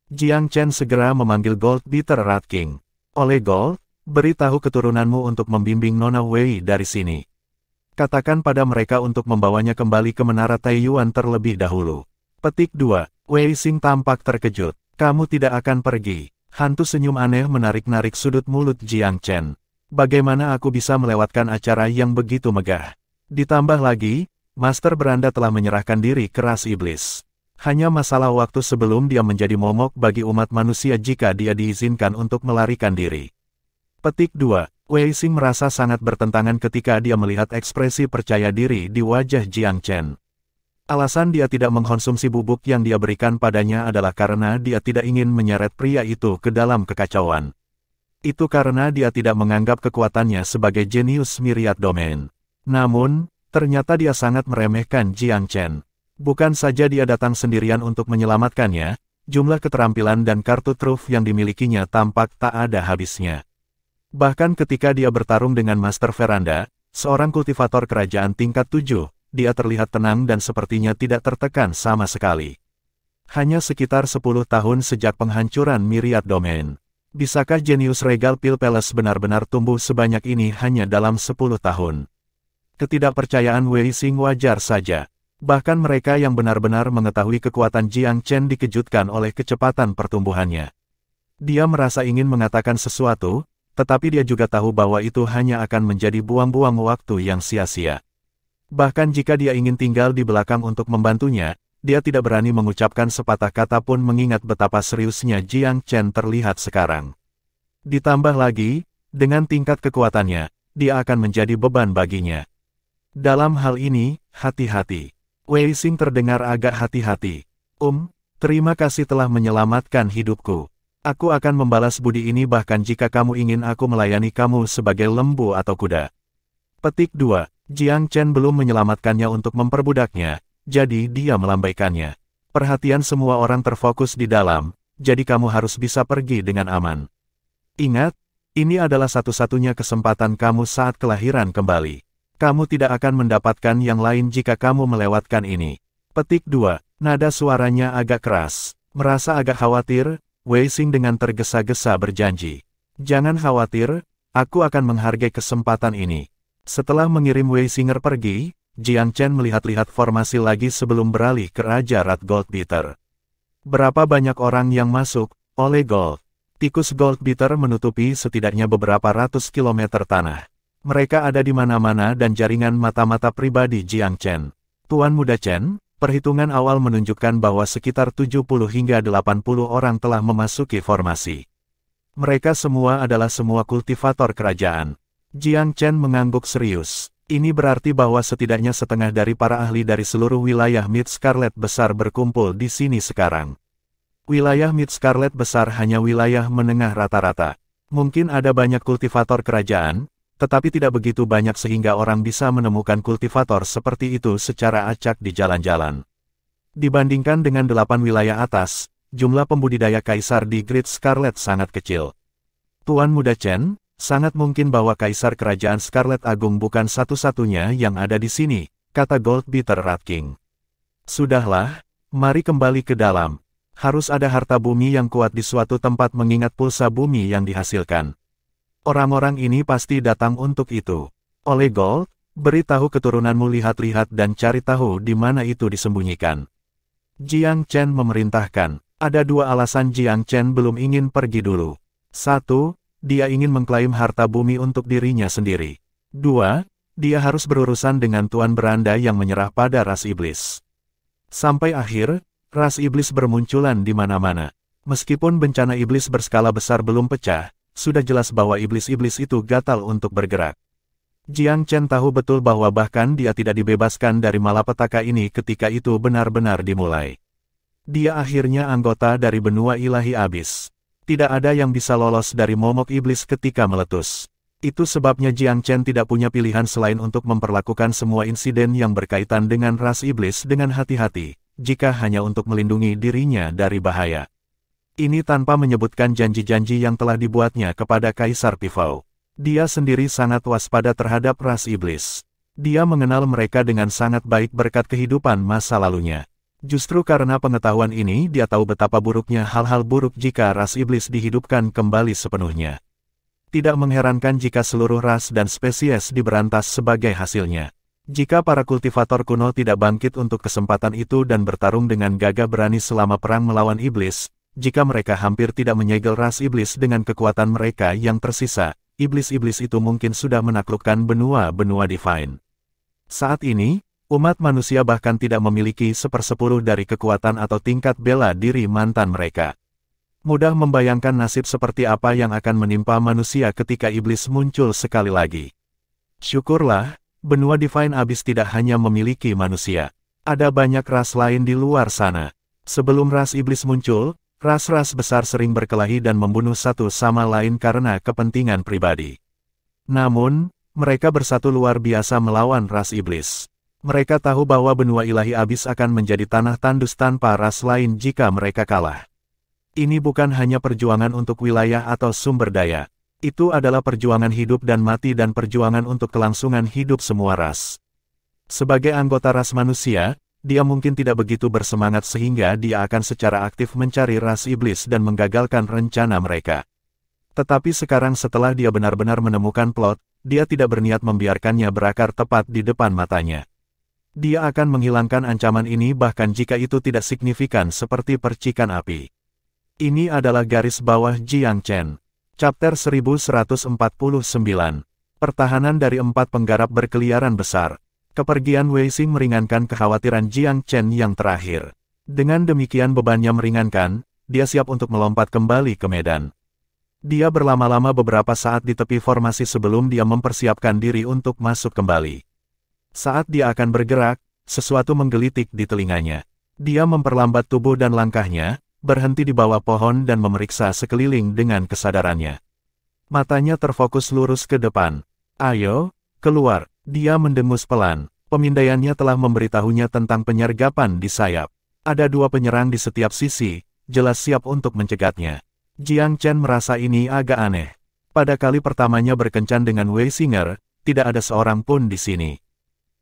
Jiang Chen segera memanggil Gold Beater Rat King. Oleh Gold, beritahu keturunanmu untuk membimbing Nona Wei dari sini. Katakan pada mereka untuk membawanya kembali ke Menara Taiyuan terlebih dahulu. Petik 2. Wei Xing tampak terkejut. Kamu tidak akan pergi. Hantu senyum aneh menarik-narik sudut mulut Jiang Chen. Bagaimana aku bisa melewatkan acara yang begitu megah? Ditambah lagi, Master Beranda telah menyerahkan diri ke ras iblis. Hanya masalah waktu sebelum dia menjadi momok bagi umat manusia jika dia diizinkan untuk melarikan diri. Petik 2. Wei Xing merasa sangat bertentangan ketika dia melihat ekspresi percaya diri di wajah Jiang Chen. Alasan dia tidak mengkonsumsi bubuk yang dia berikan padanya adalah karena dia tidak ingin menyeret pria itu ke dalam kekacauan. Itu karena dia tidak menganggap kekuatannya sebagai jenius Myriad Domain. Namun, ternyata dia sangat meremehkan Jiang Chen. Bukan saja dia datang sendirian untuk menyelamatkannya, jumlah keterampilan dan kartu truf yang dimilikinya tampak tak ada habisnya. Bahkan ketika dia bertarung dengan Master Veranda, seorang kultivator kerajaan tingkat 7, dia terlihat tenang dan sepertinya tidak tertekan sama sekali. Hanya sekitar 10 tahun sejak penghancuran Myriad Domain. Bisakah jenius Regal Pil Palace benar-benar tumbuh sebanyak ini hanya dalam 10 tahun? Ketidakpercayaan Wei Xing wajar saja. Bahkan mereka yang benar-benar mengetahui kekuatan Jiang Chen dikejutkan oleh kecepatan pertumbuhannya. Dia merasa ingin mengatakan sesuatu, tetapi dia juga tahu bahwa itu hanya akan menjadi buang-buang waktu yang sia-sia. Bahkan jika dia ingin tinggal di belakang untuk membantunya, dia tidak berani mengucapkan sepatah kata pun mengingat betapa seriusnya Jiang Chen terlihat sekarang. Ditambah lagi, dengan tingkat kekuatannya, dia akan menjadi beban baginya. Dalam hal ini, hati-hati. Wei Xing terdengar agak hati-hati. Terima kasih telah menyelamatkan hidupku. Aku akan membalas budi ini bahkan jika kamu ingin aku melayani kamu sebagai lembu atau kuda. Petik 2. Jiang Chen belum menyelamatkannya untuk memperbudaknya, jadi dia melambaikannya. Perhatian semua orang terfokus di dalam, jadi kamu harus bisa pergi dengan aman. Ingat, ini adalah satu-satunya kesempatan kamu saat kelahiran kembali. Kamu tidak akan mendapatkan yang lain jika kamu melewatkan ini. Petik 2. Nada suaranya agak keras. Merasa agak khawatir, Wei Xing dengan tergesa-gesa berjanji. Jangan khawatir, aku akan menghargai kesempatan ini. Setelah mengirim Wei Xinger pergi, Jiang Chen melihat-lihat formasi lagi sebelum beralih ke Raja Rat Goldbeater. Berapa banyak orang yang masuk, oleh Gold. Tikus Goldbeater menutupi setidaknya beberapa ratus kilometer tanah. Mereka ada di mana-mana dan jaringan mata-mata pribadi Jiang Chen. Tuan Muda Chen, perhitungan awal menunjukkan bahwa sekitar 70 hingga 80 orang telah memasuki formasi. Mereka semua adalah semua kultivator kerajaan. Jiang Chen mengangguk serius. Ini berarti bahwa setidaknya setengah dari para ahli dari seluruh wilayah Mid Scarlet besar berkumpul di sini sekarang. Wilayah Mid Scarlet besar hanya wilayah menengah rata-rata. Mungkin ada banyak kultivator kerajaan, tetapi tidak begitu banyak sehingga orang bisa menemukan kultivator seperti itu secara acak di jalan-jalan. Dibandingkan dengan 8 wilayah atas, jumlah pembudidaya kaisar di Great Scarlet sangat kecil. Tuan Muda Chen, sangat mungkin bahwa Kaisar Kerajaan Scarlet Agung bukan satu-satunya yang ada di sini, kata Goldbeater Rat King. Sudahlah, mari kembali ke dalam. Harus ada harta bumi yang kuat di suatu tempat mengingat pulsa bumi yang dihasilkan. Orang-orang ini pasti datang untuk itu. Oleh Gold, beritahu keturunanmu lihat-lihat dan cari tahu di mana itu disembunyikan. Jiang Chen memerintahkan. Ada 2 alasan Jiang Chen belum ingin pergi dulu. 1. Dia ingin mengklaim harta bumi untuk dirinya sendiri. 2. Dia harus berurusan dengan Tuan Beranda yang menyerah pada ras iblis. Sampai akhir, ras iblis bermunculan di mana-mana. Meskipun bencana iblis berskala besar belum pecah, sudah jelas bahwa iblis-iblis itu gatal untuk bergerak. Jiang Chen tahu betul bahwa bahkan dia tidak dibebaskan dari malapetaka ini ketika itu benar-benar dimulai. Dia akhirnya anggota dari benua ilahi abis. Tidak ada yang bisa lolos dari momok iblis ketika meletus. Itu sebabnya Jiang Chen tidak punya pilihan selain untuk memperlakukan semua insiden yang berkaitan dengan ras iblis dengan hati-hati, jika hanya untuk melindungi dirinya dari bahaya. Ini tanpa menyebutkan janji-janji yang telah dibuatnya kepada Kaisar Pifau. Dia sendiri sangat waspada terhadap ras iblis. Dia mengenal mereka dengan sangat baik berkat kehidupan masa lalunya. Justru karena pengetahuan ini dia tahu betapa buruknya hal-hal buruk jika ras iblis dihidupkan kembali sepenuhnya. Tidak mengherankan jika seluruh ras dan spesies diberantas sebagai hasilnya. Jika para kultivator kuno tidak bangkit untuk kesempatan itu dan bertarung dengan gagah berani selama perang melawan iblis, jika mereka hampir tidak menyegel ras iblis dengan kekuatan mereka yang tersisa, iblis-iblis itu mungkin sudah menaklukkan benua-benua divine. Saat ini, umat manusia bahkan tidak memiliki 1/10 dari kekuatan atau tingkat bela diri mantan mereka. Mudah membayangkan nasib seperti apa yang akan menimpa manusia ketika iblis muncul sekali lagi. Syukurlah, benua Divine Abyss tidak hanya memiliki manusia. Ada banyak ras lain di luar sana. Sebelum ras iblis muncul, ras-ras besar sering berkelahi dan membunuh satu sama lain karena kepentingan pribadi. Namun, mereka bersatu luar biasa melawan ras iblis. Mereka tahu bahwa benua ilahi abis akan menjadi tanah tandus tanpa ras lain jika mereka kalah. Ini bukan hanya perjuangan untuk wilayah atau sumber daya. Itu adalah perjuangan hidup dan mati dan perjuangan untuk kelangsungan hidup semua ras. Sebagai anggota ras manusia, dia mungkin tidak begitu bersemangat sehingga dia akan secara aktif mencari ras iblis dan menggagalkan rencana mereka. Tetapi sekarang setelah dia benar-benar menemukan plot, dia tidak berniat membiarkannya berakar tepat di depan matanya. Dia akan menghilangkan ancaman ini bahkan jika itu tidak signifikan seperti percikan api. Ini adalah garis bawah Jiang Chen. Chapter 1149. Pertahanan dari 4 penggarap berkeliaran besar. Kepergian Wei Xing meringankan kekhawatiran Jiang Chen yang terakhir. Dengan demikian bebannya meringankan, dia siap untuk melompat kembali ke medan. Dia berlama-lama beberapa saat di tepi formasi sebelum dia mempersiapkan diri untuk masuk kembali. Saat dia akan bergerak, sesuatu menggelitik di telinganya. Dia memperlambat tubuh dan langkahnya, berhenti di bawah pohon dan memeriksa sekeliling dengan kesadarannya. Matanya terfokus lurus ke depan. Ayo, keluar. Dia mendengus pelan. Pemindaiannya telah memberitahunya tentang penyergapan di sayap. Ada 2 penyerang di setiap sisi, jelas siap untuk mencegatnya. Jiang Chen merasa ini agak aneh. Pada kali pertamanya berkencan dengan Wei Xinger, tidak ada seorang pun di sini.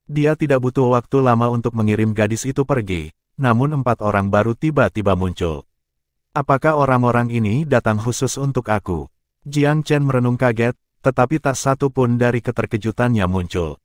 Dia tidak butuh waktu lama untuk mengirim gadis itu pergi. Namun 4 orang baru tiba-tiba muncul. Apakah orang-orang ini datang khusus untuk aku? Jiang Chen merenung kaget, tetapi tak satu pun dari keterkejutannya muncul.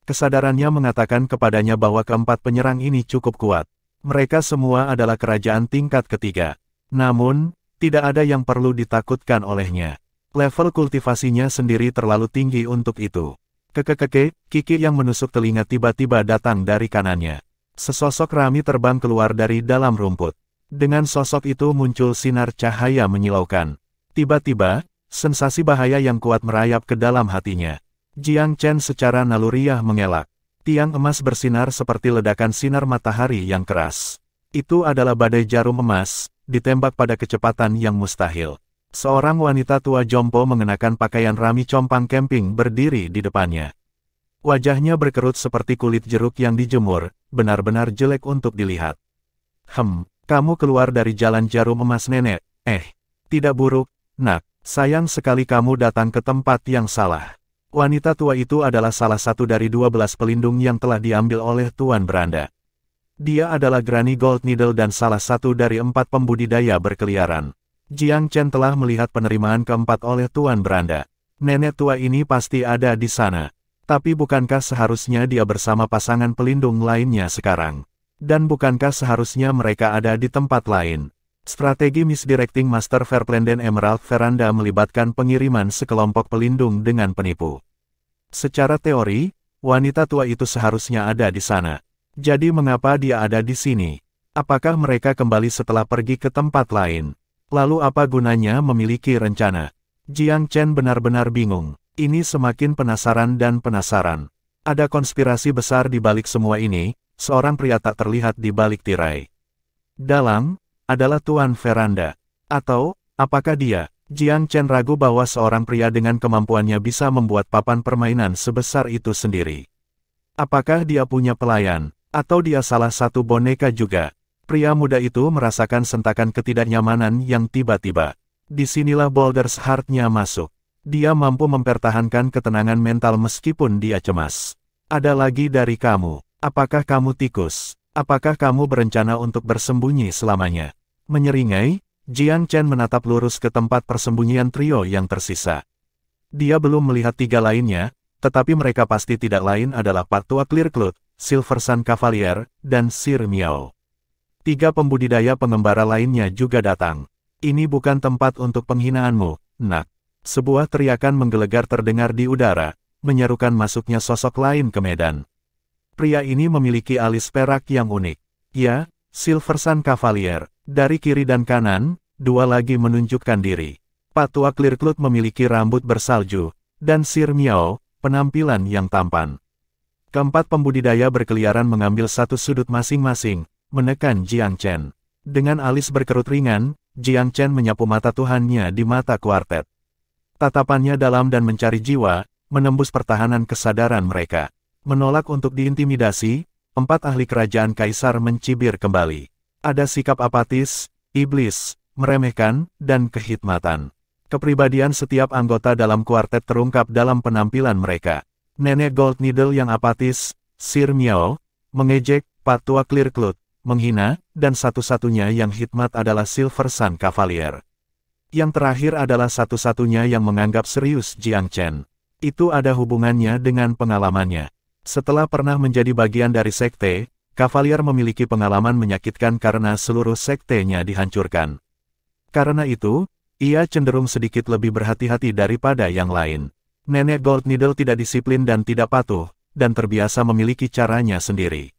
Kesadarannya mengatakan kepadanya bahwa keempat penyerang ini cukup kuat. Mereka semua adalah kerajaan tingkat ketiga. Namun, tidak ada yang perlu ditakutkan olehnya. Level kultivasinya sendiri terlalu tinggi untuk itu. Kiki yang menusuk telinga tiba-tiba datang dari kanannya. Sesosok rami terbang keluar dari dalam rumput. Dengan sosok itu muncul sinar cahaya menyilaukan. Tiba-tiba, sensasi bahaya yang kuat merayap ke dalam hatinya. Jiang Chen secara naluriah mengelak. Tiang emas bersinar seperti ledakan sinar matahari yang keras. Itu adalah badai jarum emas, ditembak pada kecepatan yang mustahil. Seorang wanita tua jompo mengenakan pakaian rami compang camping berdiri di depannya. Wajahnya berkerut seperti kulit jeruk yang dijemur, benar-benar jelek untuk dilihat. Kamu keluar dari jalan jarum emas nenek. Tidak buruk, nak. Sayang sekali kamu datang ke tempat yang salah. Wanita tua itu adalah salah satu dari 12 pelindung yang telah diambil oleh Tuan Beranda. Dia adalah Granny Gold Needle dan salah satu dari 4 pembudidaya berkeliaran. Jiang Chen telah melihat penerimaan keempat oleh Tuan Beranda. Nenek tua ini pasti ada di sana. Tapi bukankah seharusnya dia bersama pasangan pelindung lainnya sekarang? Dan bukankah seharusnya mereka ada di tempat lain? Strategi Misdirecting Master Verplanden Emerald Veranda melibatkan pengiriman sekelompok pelindung dengan penipu. Secara teori, wanita tua itu seharusnya ada di sana. Jadi mengapa dia ada di sini? Apakah mereka kembali setelah pergi ke tempat lain? Lalu apa gunanya memiliki rencana? Jiang Chen benar-benar bingung. Ini semakin penasaran dan penasaran. Ada konspirasi besar di balik semua ini, seorang pria tak terlihat di balik tirai. Dalang, adalah Tuan Veranda. Atau, apakah dia? Jiang Chen ragu bahwa seorang pria dengan kemampuannya bisa membuat papan permainan sebesar itu sendiri. Apakah dia punya pelayan? Atau dia salah satu boneka juga? Pria muda itu merasakan sentakan ketidaknyamanan yang tiba-tiba. Disinilah Boulders Heart-nya masuk. Dia mampu mempertahankan ketenangan mental meskipun dia cemas. Ada lagi dari kamu. Apakah kamu tikus? Apakah kamu berencana untuk bersembunyi selamanya? Menyeringai, Jiang Chen menatap lurus ke tempat persembunyian trio yang tersisa. Dia belum melihat 3 lainnya, tetapi mereka pasti tidak lain adalah Pak Tua Clearcloth, Silver Sun Cavalier, dan Sir Miao. 3 pembudidaya pengembara lainnya juga datang. Ini bukan tempat untuk penghinaanmu, nak. Sebuah teriakan menggelegar terdengar di udara, menyerukan masuknya sosok lain ke medan. Pria ini memiliki alis perak yang unik. Ya, Silver Sun Cavalier. Dari kiri dan kanan, 2 lagi menunjukkan diri. Pak Tua Clearcloth memiliki rambut bersalju, dan Sir Miao, penampilan yang tampan. Keempat pembudidaya berkeliaran mengambil satu sudut masing-masing, menekan Jiang Chen. Dengan alis berkerut ringan, Jiang Chen menyapu mata Tuhannya di mata kuartet. Tatapannya dalam dan mencari jiwa, menembus pertahanan kesadaran mereka. Menolak untuk diintimidasi, 4 ahli kerajaan kaisar mencibir kembali. Ada sikap apatis, iblis, meremehkan, dan kehikmatan. Kepribadian setiap anggota dalam kuartet terungkap dalam penampilan mereka. Nenek Gold Needle yang apatis, Sir Miao, mengejek, Pak Tua Clear Cloud, menghina, dan satu-satunya yang hikmat adalah Silver Sun Cavalier. Yang terakhir adalah satu-satunya yang menganggap serius Jiang Chen. Itu ada hubungannya dengan pengalamannya. Setelah pernah menjadi bagian dari sekte, Cavalier memiliki pengalaman menyakitkan karena seluruh sektenya dihancurkan. Karena itu, ia cenderung sedikit lebih berhati-hati daripada yang lain. Nenek Gold Needle tidak disiplin dan tidak patuh, dan terbiasa memiliki caranya sendiri.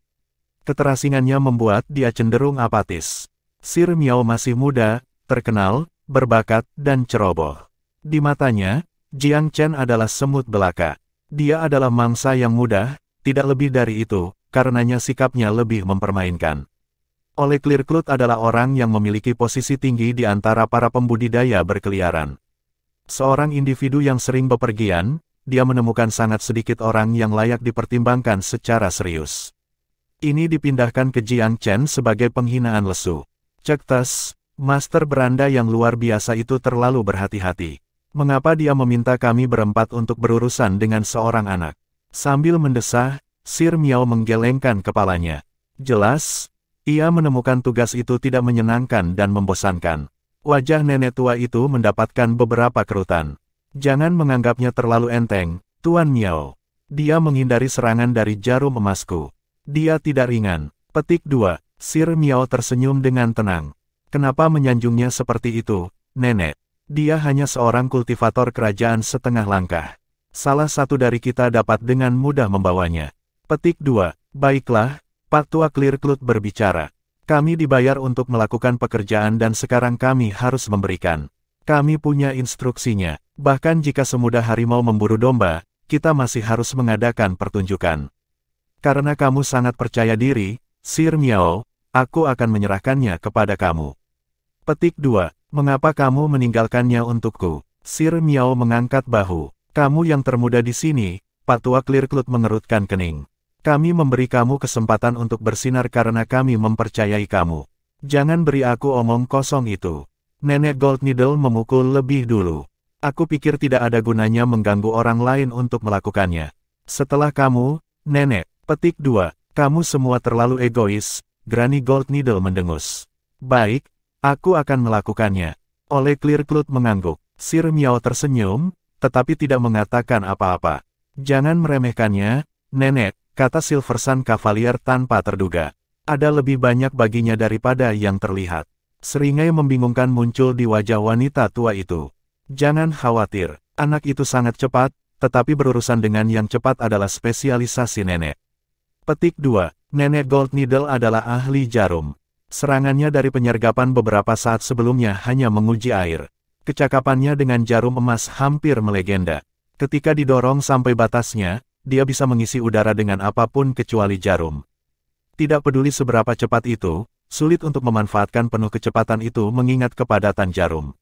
Keterasingannya membuat dia cenderung apatis. Sir Miao masih muda, terkenal, berbakat, dan ceroboh. Di matanya, Jiang Chen adalah semut belaka. Dia adalah mangsa yang mudah, tidak lebih dari itu, karenanya sikapnya lebih mempermainkan. Oleh Clear Cloud adalah orang yang memiliki posisi tinggi di antara para pembudidaya berkeliaran. Seorang individu yang sering bepergian, dia menemukan sangat sedikit orang yang layak dipertimbangkan secara serius. Ini dipindahkan ke Jiang Chen sebagai penghinaan lesu. Cek tes, Master Beranda yang luar biasa itu terlalu berhati-hati. Mengapa dia meminta kami berempat untuk berurusan dengan seorang anak? Sambil mendesah, Sir Miao menggelengkan kepalanya. Jelas, ia menemukan tugas itu tidak menyenangkan dan membosankan. Wajah nenek tua itu mendapatkan beberapa kerutan. Jangan menganggapnya terlalu enteng, Tuan Miao. Dia menghindari serangan dari jarum emasku. Dia tidak ringan. Petik 2. Sir Miao tersenyum dengan tenang. Kenapa menyanjungnya seperti itu, nenek? Dia hanya seorang kultivator kerajaan setengah langkah. Salah satu dari kita dapat dengan mudah membawanya. Petik 2. Baiklah, Pak Tua Clear Cloud berbicara. Kami dibayar untuk melakukan pekerjaan dan sekarang kami harus memberikan. Kami punya instruksinya. Bahkan jika semudah harimau memburu domba, kita masih harus mengadakan pertunjukan. Karena kamu sangat percaya diri, Sir Miao, aku akan menyerahkannya kepada kamu. Petik 2. Mengapa kamu meninggalkannya untukku? Sir Miao mengangkat bahu. Kamu yang termuda di sini, Pak Tua Clear Cloud mengerutkan kening. Kami memberi kamu kesempatan untuk bersinar karena kami mempercayai kamu. Jangan beri aku omong kosong itu. Nenek Gold Needle memukul lebih dulu. Aku pikir tidak ada gunanya mengganggu orang lain untuk melakukannya. Setelah kamu, nenek. Petik 2. Kamu semua terlalu egois, Granny Gold Needle mendengus. Baik. Aku akan melakukannya. Oleh Clear Cloud mengangguk. Sir Miao tersenyum, tetapi tidak mengatakan apa-apa. Jangan meremehkannya, nenek, kata Silver Sun Cavalier tanpa terduga. Ada lebih banyak baginya daripada yang terlihat. Seringai membingungkan muncul di wajah wanita tua itu. Jangan khawatir, anak itu sangat cepat, tetapi berurusan dengan yang cepat adalah spesialisasi nenek. Petik 2. Nenek Gold Needle adalah ahli jarum. Serangannya dari penyergapan beberapa saat sebelumnya hanya menguji air. Kecakapannya dengan jarum emas hampir melegenda. Ketika didorong sampai batasnya, dia bisa mengisi udara dengan apapun kecuali jarum. Tidak peduli seberapa cepat itu, sulit untuk memanfaatkan penuh kecepatan itu mengingat kepadatan jarum.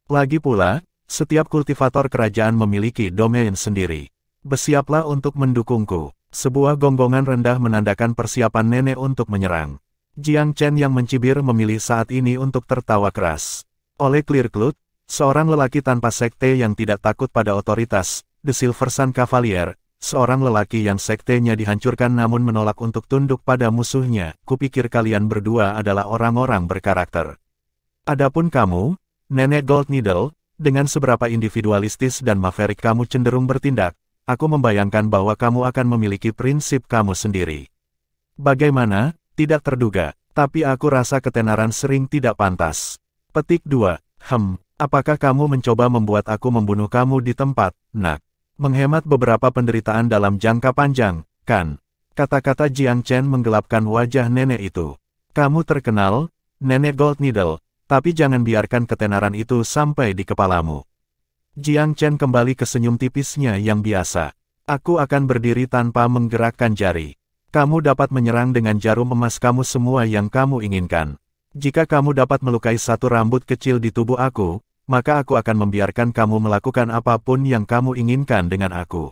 Lagi pula, setiap kultivator kerajaan memiliki domain sendiri. Bersiaplah untuk mendukungku. Sebuah gonggongan rendah menandakan persiapan nenek untuk menyerang. Jiang Chen yang mencibir memilih saat ini untuk tertawa keras. Oleh Clear Cloud, seorang lelaki tanpa sekte yang tidak takut pada otoritas, The Silver Sun Cavalier, seorang lelaki yang sektenya dihancurkan namun menolak untuk tunduk pada musuhnya. Kupikir kalian berdua adalah orang-orang berkarakter. Adapun kamu, Nenek Gold Needle, dengan seberapa individualistis dan maverick kamu cenderung bertindak, aku membayangkan bahwa kamu akan memiliki prinsip kamu sendiri. Bagaimana? Tidak terduga, tapi aku rasa ketenaran sering tidak pantas. Petik 2. Apakah kamu mencoba membuat aku membunuh kamu di tempat, nak? Menghemat beberapa penderitaan dalam jangka panjang, kan? Kata-kata Jiang Chen menggelapkan wajah nenek itu. Kamu terkenal, Nenek Gold Needle, tapi jangan biarkan ketenaran itu sampai di kepalamu. Jiang Chen kembali ke senyum tipisnya yang biasa. Aku akan berdiri tanpa menggerakkan jari. Kamu dapat menyerang dengan jarum emas kamu semua yang kamu inginkan. Jika kamu dapat melukai satu rambut kecil di tubuh aku, maka aku akan membiarkan kamu melakukan apapun yang kamu inginkan dengan aku.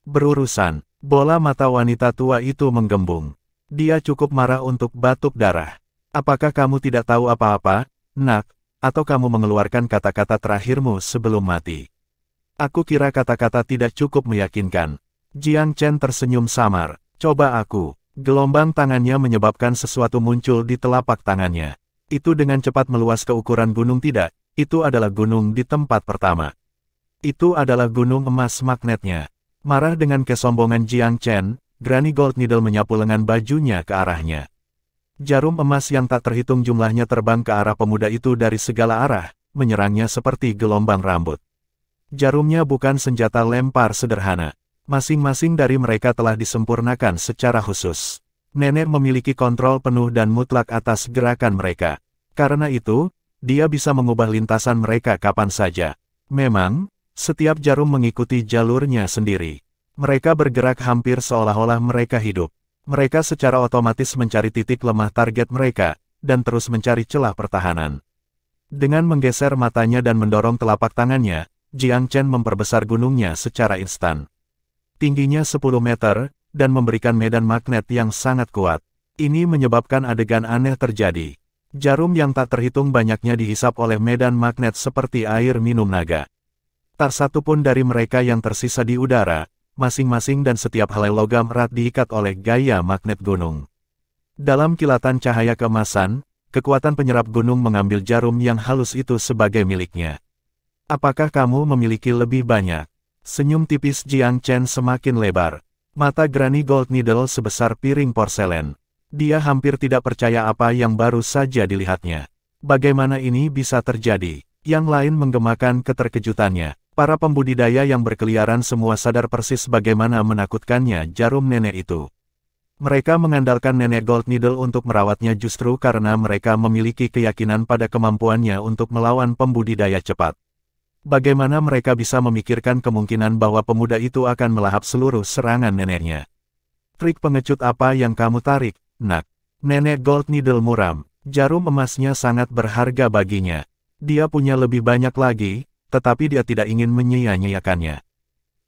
Berurusan, bola mata wanita tua itu menggembung. Dia cukup marah untuk batuk darah. Apakah kamu tidak tahu apa-apa, nak, atau kamu mengeluarkan kata-kata terakhirmu sebelum mati? Aku kira kata-kata tidak cukup meyakinkan. Jiang Chen tersenyum samar. Coba aku. Gelombang tangannya menyebabkan sesuatu muncul di telapak tangannya. Itu dengan cepat meluas ke ukuran gunung tidak, itu adalah gunung di tempat pertama. Itu adalah gunung emas magnetnya. Marah dengan kesombongan Jiang Chen, Granny Gold Needle menyapu lengan bajunya ke arahnya. Jarum emas yang tak terhitung jumlahnya terbang ke arah pemuda itu dari segala arah, menyerangnya seperti gelombang rambut. Jarumnya bukan senjata lempar sederhana. Masing-masing dari mereka telah disempurnakan secara khusus. Nenek memiliki kontrol penuh dan mutlak atas gerakan mereka. Karena itu, dia bisa mengubah lintasan mereka kapan saja. Memang, setiap jarum mengikuti jalurnya sendiri. Mereka bergerak hampir seolah-olah mereka hidup. Mereka secara otomatis mencari titik lemah target mereka, dan terus mencari celah pertahanan. Dengan menggeser matanya dan mendorong telapak tangannya, Jiang Chen memperbesar gunungnya secara instan. Tingginya 10 meter, dan memberikan medan magnet yang sangat kuat. Ini menyebabkan adegan aneh terjadi. Jarum yang tak terhitung banyaknya dihisap oleh medan magnet seperti air minum naga. Tak satu pun dari mereka yang tersisa di udara, masing-masing dan setiap helai logam erat diikat oleh gaya magnet gunung. Dalam kilatan cahaya keemasan, kekuatan penyerap gunung mengambil jarum yang halus itu sebagai miliknya. Apakah kamu memiliki lebih banyak? Senyum tipis Jiang Chen semakin lebar. Mata Granny Gold Needle sebesar piring porselen. Dia hampir tidak percaya apa yang baru saja dilihatnya. Bagaimana ini bisa terjadi? Yang lain menggemakan keterkejutannya. Para pembudidaya yang berkeliaran semua sadar persis bagaimana menakutkannya jarum nenek itu. Mereka mengandalkan nenek Gold Needle untuk merawatnya justru karena mereka memiliki keyakinan pada kemampuannya untuk melawan pembudidaya cepat. Bagaimana mereka bisa memikirkan kemungkinan bahwa pemuda itu akan melahap seluruh serangan neneknya? Trik pengecut apa yang kamu tarik, nak? Nenek Gold Needle muram. Jarum emasnya sangat berharga baginya. Dia punya lebih banyak lagi, tetapi dia tidak ingin menyia-nyiakannya.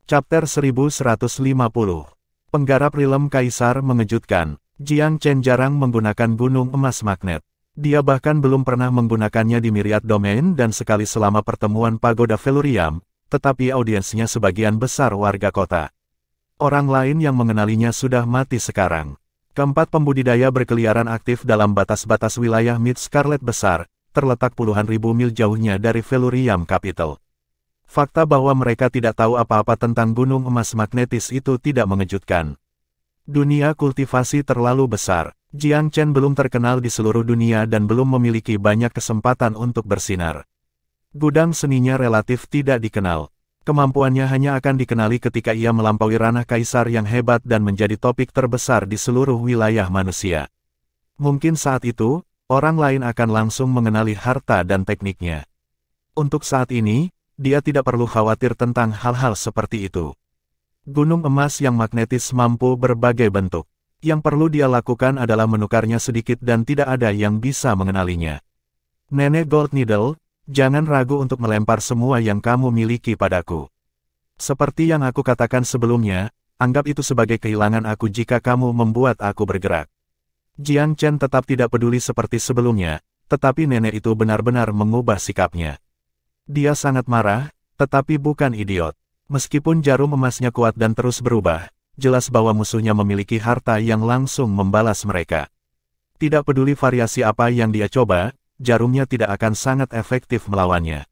Chapter 1150. Penggarap Rilem Kaisar mengejutkan. Jiang Chen jarang menggunakan gunung emas magnet. Dia bahkan belum pernah menggunakannya di Myriad Domain dan sekali selama pertemuan Pagoda Velurium, tetapi audiensnya sebagian besar warga kota. Orang lain yang mengenalinya sudah mati sekarang. Keempat pembudidaya berkeliaran aktif dalam batas-batas wilayah Mid Scarlet besar, terletak puluhan ribu mil jauhnya dari Velurium Capital. Fakta bahwa mereka tidak tahu apa-apa tentang gunung emas magnetis itu tidak mengejutkan. Dunia kultivasi terlalu besar. Jiang Chen belum terkenal di seluruh dunia dan belum memiliki banyak kesempatan untuk bersinar. Gudang seninya relatif tidak dikenal. Kemampuannya hanya akan dikenali ketika ia melampaui ranah kaisar yang hebat dan menjadi topik terbesar di seluruh wilayah manusia. Mungkin saat itu, orang lain akan langsung mengenali harta dan tekniknya. Untuk saat ini, dia tidak perlu khawatir tentang hal-hal seperti itu. Gunung emas yang magnetis mampu berbagai bentuk. Yang perlu dia lakukan adalah menukarnya sedikit dan tidak ada yang bisa mengenalinya. Nenek Gold Needle, jangan ragu untuk melempar semua yang kamu miliki padaku. Seperti yang aku katakan sebelumnya, anggap itu sebagai kehilangan aku jika kamu membuat aku bergerak. Jiang Chen tetap tidak peduli seperti sebelumnya, tetapi nenek itu benar-benar mengubah sikapnya. Dia sangat marah, tetapi bukan idiot. Meskipun jarum emasnya kuat dan terus berubah, jelas bahwa musuhnya memiliki harta yang langsung membalas mereka. Tidak peduli variasi apa yang dia coba, jarumnya tidak akan sangat efektif melawannya.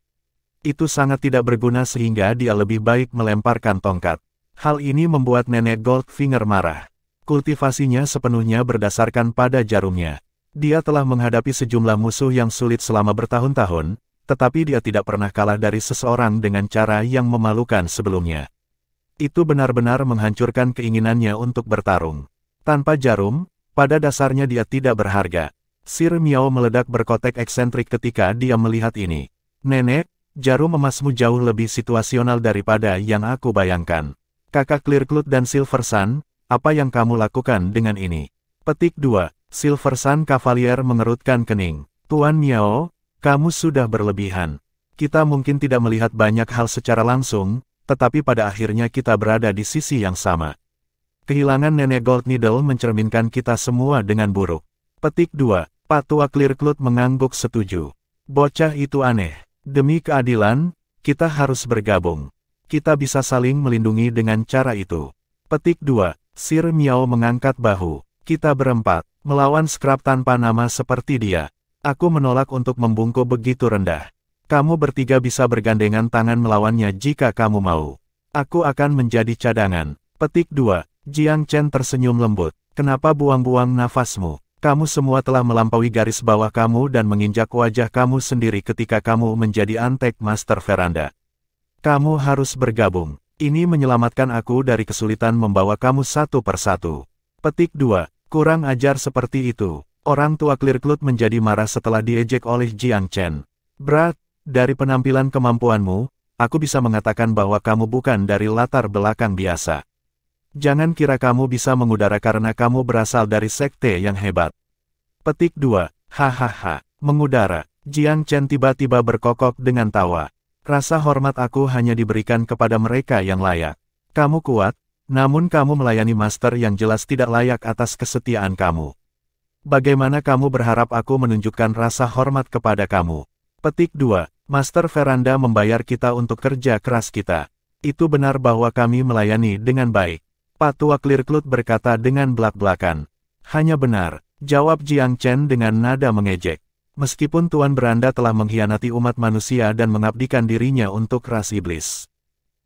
Itu sangat tidak berguna sehingga dia lebih baik melemparkan tongkat. Hal ini membuat nenek Goldfinger marah. Kultivasinya sepenuhnya berdasarkan pada jarumnya. Dia telah menghadapi sejumlah musuh yang sulit selama bertahun-tahun, tetapi dia tidak pernah kalah dari seseorang dengan cara yang memalukan sebelumnya. Itu benar-benar menghancurkan keinginannya untuk bertarung. Tanpa jarum, pada dasarnya dia tidak berharga. Sir Miao meledak berkotek eksentrik ketika dia melihat ini. Nenek, jarum emasmu jauh lebih situasional daripada yang aku bayangkan. Kakak Clearcloud dan Silver Sun, apa yang kamu lakukan dengan ini? Petik 2. Silver Sun Cavalier mengerutkan kening. Tuan Miao, kamu sudah berlebihan. Kita mungkin tidak melihat banyak hal secara langsung, tetapi pada akhirnya kita berada di sisi yang sama. Kehilangan nenek Gold Needle mencerminkan kita semua dengan buruk. Petik 2. Patua Clearcloud mengangguk setuju. Bocah itu aneh. Demi keadilan, kita harus bergabung. Kita bisa saling melindungi dengan cara itu. Petik 2. Sir Miao mengangkat bahu. Kita berempat, melawan scrub tanpa nama seperti dia. Aku menolak untuk membungkuk begitu rendah. Kamu bertiga bisa bergandengan tangan melawannya jika kamu mau. Aku akan menjadi cadangan. Petik 2. Jiang Chen tersenyum lembut. Kenapa buang-buang nafasmu? Kamu semua telah melampaui garis bawah kamu dan menginjak wajah kamu sendiri ketika kamu menjadi antek Master Veranda. Kamu harus bergabung. Ini menyelamatkan aku dari kesulitan membawa kamu satu persatu. Petik 2. Kurang ajar seperti itu. Orang tua Clearcloth menjadi marah setelah diejek oleh Jiang Chen. Berat, dari penampilan kemampuanmu, aku bisa mengatakan bahwa kamu bukan dari latar belakang biasa. Jangan kira kamu bisa mengudara karena kamu berasal dari sekte yang hebat. Petik 2. Hahaha, mengudara. Jiang Chen tiba-tiba berkokok dengan tawa. Rasa hormat aku hanya diberikan kepada mereka yang layak. Kamu kuat, namun kamu melayani master yang jelas tidak layak atas kesetiaan kamu. Bagaimana kamu berharap aku menunjukkan rasa hormat kepada kamu? Petik 2. Master Veranda membayar kita untuk kerja keras kita. Itu benar bahwa kami melayani dengan baik. Patua Clearcloth berkata dengan belak-belakan. Hanya benar, jawab Jiang Chen dengan nada mengejek. Meskipun Tuan Beranda telah mengkhianati umat manusia dan mengabdikan dirinya untuk ras iblis.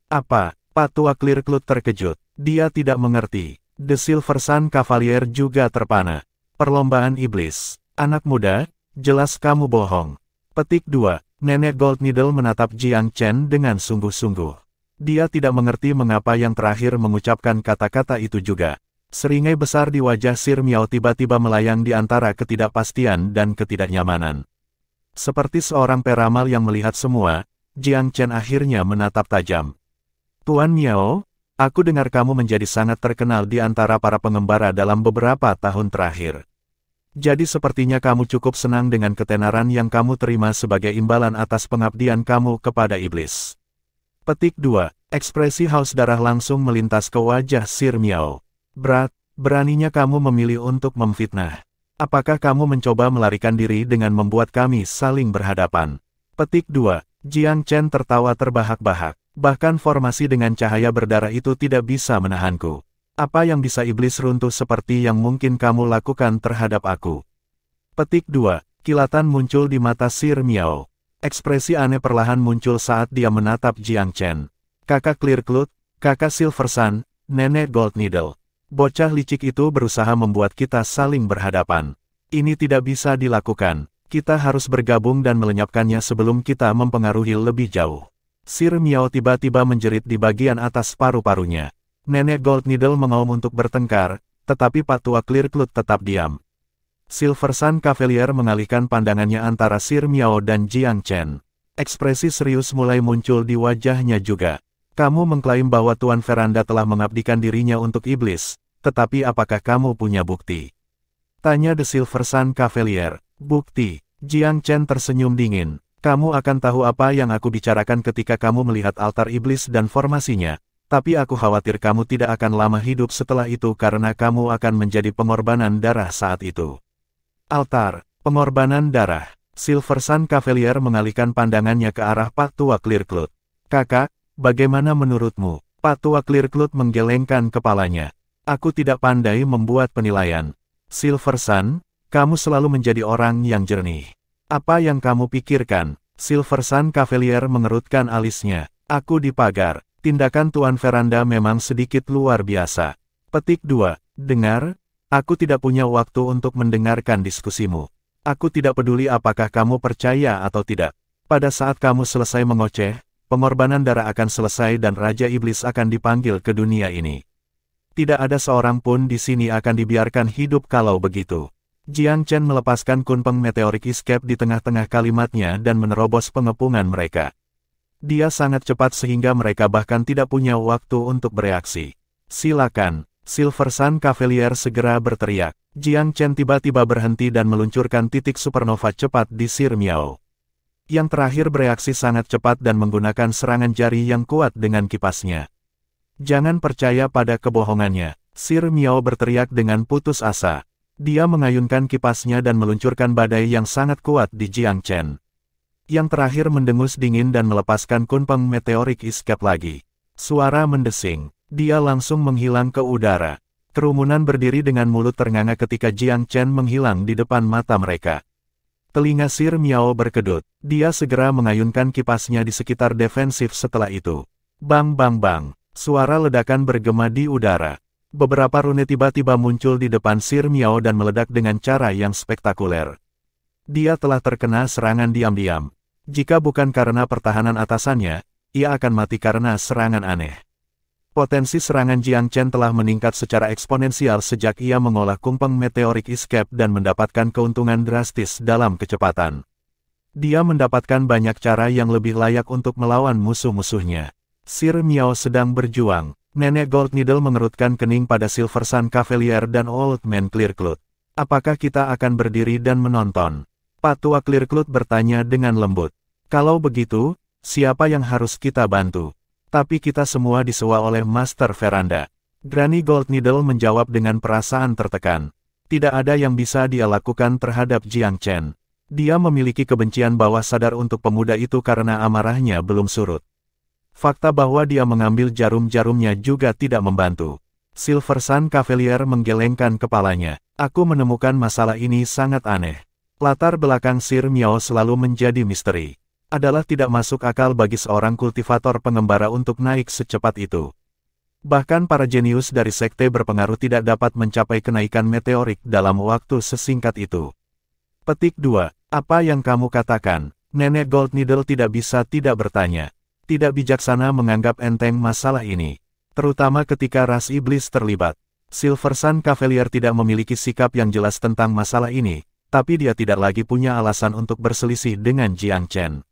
Apa? Patua Clearcloth terkejut. Dia tidak mengerti. The Silver Sun Cavalier juga terpana. Perlombaan iblis. Anak muda, jelas kamu bohong. Petik 2. Nenek Gold Needle menatap Jiang Chen dengan sungguh-sungguh. Dia tidak mengerti mengapa yang terakhir mengucapkan kata-kata itu juga. Seringai besar di wajah Sir Miao tiba-tiba melayang di antara ketidakpastian dan ketidaknyamanan. Seperti seorang peramal yang melihat semua, Jiang Chen akhirnya menatap tajam. Tuan Miao, aku dengar kamu menjadi sangat terkenal di antara para pengembara dalam beberapa tahun terakhir. Jadi sepertinya kamu cukup senang dengan ketenaran yang kamu terima sebagai imbalan atas pengabdian kamu kepada iblis. Petik 2. Ekspresi haus darah langsung melintas ke wajah Sir Miao. Berat, beraninya kamu memilih untuk memfitnah. Apakah kamu mencoba melarikan diri dengan membuat kami saling berhadapan? Petik 2. Jiang Chen tertawa terbahak-bahak. Bahkan formasi dengan cahaya berdarah itu tidak bisa menahanku. Apa yang bisa iblis runtuh seperti yang mungkin kamu lakukan terhadap aku? Petik 2. Kilatan muncul di mata Sir Miao. Ekspresi aneh perlahan muncul saat dia menatap Jiang Chen. Kakak Clearcloth, kakak Silver Sun, nenek Gold Needle. Bocah licik itu berusaha membuat kita saling berhadapan. Ini tidak bisa dilakukan. Kita harus bergabung dan melenyapkannya sebelum kita mempengaruhi lebih jauh. Sir Miao tiba-tiba menjerit di bagian atas paru-parunya. Nenek Gold Needle mengaum untuk bertengkar, tetapi Patua Clearcloth tetap diam. Silver Sun Cavalier mengalihkan pandangannya antara Sir Miao dan Jiang Chen. Ekspresi serius mulai muncul di wajahnya juga. Kamu mengklaim bahwa Tuan Veranda telah mengabdikan dirinya untuk iblis, tetapi apakah kamu punya bukti? Tanya The Silver Sun Cavalier. Bukti? Jiang Chen tersenyum dingin. Kamu akan tahu apa yang aku bicarakan ketika kamu melihat altar iblis dan formasinya, tapi aku khawatir kamu tidak akan lama hidup setelah itu karena kamu akan menjadi pengorbanan darah saat itu. Altar, pengorbanan darah. Silver Sun Cavalier mengalihkan pandangannya ke arah Patua Clearcloth. Kakak, bagaimana menurutmu? Patua Clearcloth menggelengkan kepalanya. Aku tidak pandai membuat penilaian. Silver Sun, kamu selalu menjadi orang yang jernih. Apa yang kamu pikirkan? Silver Sun Cavalier mengerutkan alisnya. Aku di pagar. Tindakan Tuan Veranda memang sedikit luar biasa. Petik 2. Dengar. Aku tidak punya waktu untuk mendengarkan diskusimu. Aku tidak peduli apakah kamu percaya atau tidak. Pada saat kamu selesai mengoceh, pengorbanan darah akan selesai dan Raja Iblis akan dipanggil ke dunia ini. Tidak ada seorang pun di sini akan dibiarkan hidup kalau begitu. Jiang Chen melepaskan kunpeng meteoric escape di tengah-tengah kalimatnya dan menerobos pengepungan mereka. Dia sangat cepat sehingga mereka bahkan tidak punya waktu untuk bereaksi. Silakan. Silver Sun Cavalier segera berteriak. Jiang Chen tiba-tiba berhenti dan meluncurkan titik supernova cepat di Sir Miao. Yang terakhir bereaksi sangat cepat dan menggunakan serangan jari yang kuat dengan kipasnya. Jangan percaya pada kebohongannya. Sir Miao berteriak dengan putus asa. Dia mengayunkan kipasnya dan meluncurkan badai yang sangat kuat di Jiang Chen. Yang terakhir mendengus dingin dan melepaskan kunpeng meteoric escape lagi. Suara mendesing. Dia langsung menghilang ke udara. Kerumunan berdiri dengan mulut ternganga ketika Jiang Chen menghilang di depan mata mereka. Telinga Sir Miao berkedut. Dia segera mengayunkan kipasnya di sekitar defensif setelah itu. Bang bang bang. Suara ledakan bergema di udara. Beberapa rune tiba-tiba muncul di depan Sir Miao dan meledak dengan cara yang spektakuler. Dia telah terkena serangan diam-diam. Jika bukan karena pertahanan atasannya, ia akan mati karena serangan aneh. Potensi serangan Jiang Chen telah meningkat secara eksponensial sejak ia mengolah kumpeng meteoric escape dan mendapatkan keuntungan drastis dalam kecepatan. Dia mendapatkan banyak cara yang lebih layak untuk melawan musuh-musuhnya. Sir Miao sedang berjuang. Nenek Gold Needle mengerutkan kening pada Silver Sun Cavalier dan Old Man Clearcloth. Apakah kita akan berdiri dan menonton? Patua Clearcloth bertanya dengan lembut. Kalau begitu, siapa yang harus kita bantu? Tapi kita semua disewa oleh Master Veranda. Granny Gold Needle menjawab dengan perasaan tertekan. Tidak ada yang bisa dia lakukan terhadap Jiang Chen. Dia memiliki kebencian bawah sadar untuk pemuda itu karena amarahnya belum surut. Fakta bahwa dia mengambil jarum-jarumnya juga tidak membantu. Silver Sun Cavalier menggelengkan kepalanya. Aku menemukan masalah ini sangat aneh. Latar belakang Sir Miao selalu menjadi misteri. Adalah tidak masuk akal bagi seorang kultivator pengembara untuk naik secepat itu. Bahkan para jenius dari sekte berpengaruh tidak dapat mencapai kenaikan meteorik dalam waktu sesingkat itu. Petik 2. Apa yang kamu katakan? Nenek Gold Needle tidak bisa tidak bertanya. Tidak bijaksana menganggap enteng masalah ini. Terutama ketika ras iblis terlibat. Silver Sun Cavalier tidak memiliki sikap yang jelas tentang masalah ini, tapi dia tidak lagi punya alasan untuk berselisih dengan Jiang Chen.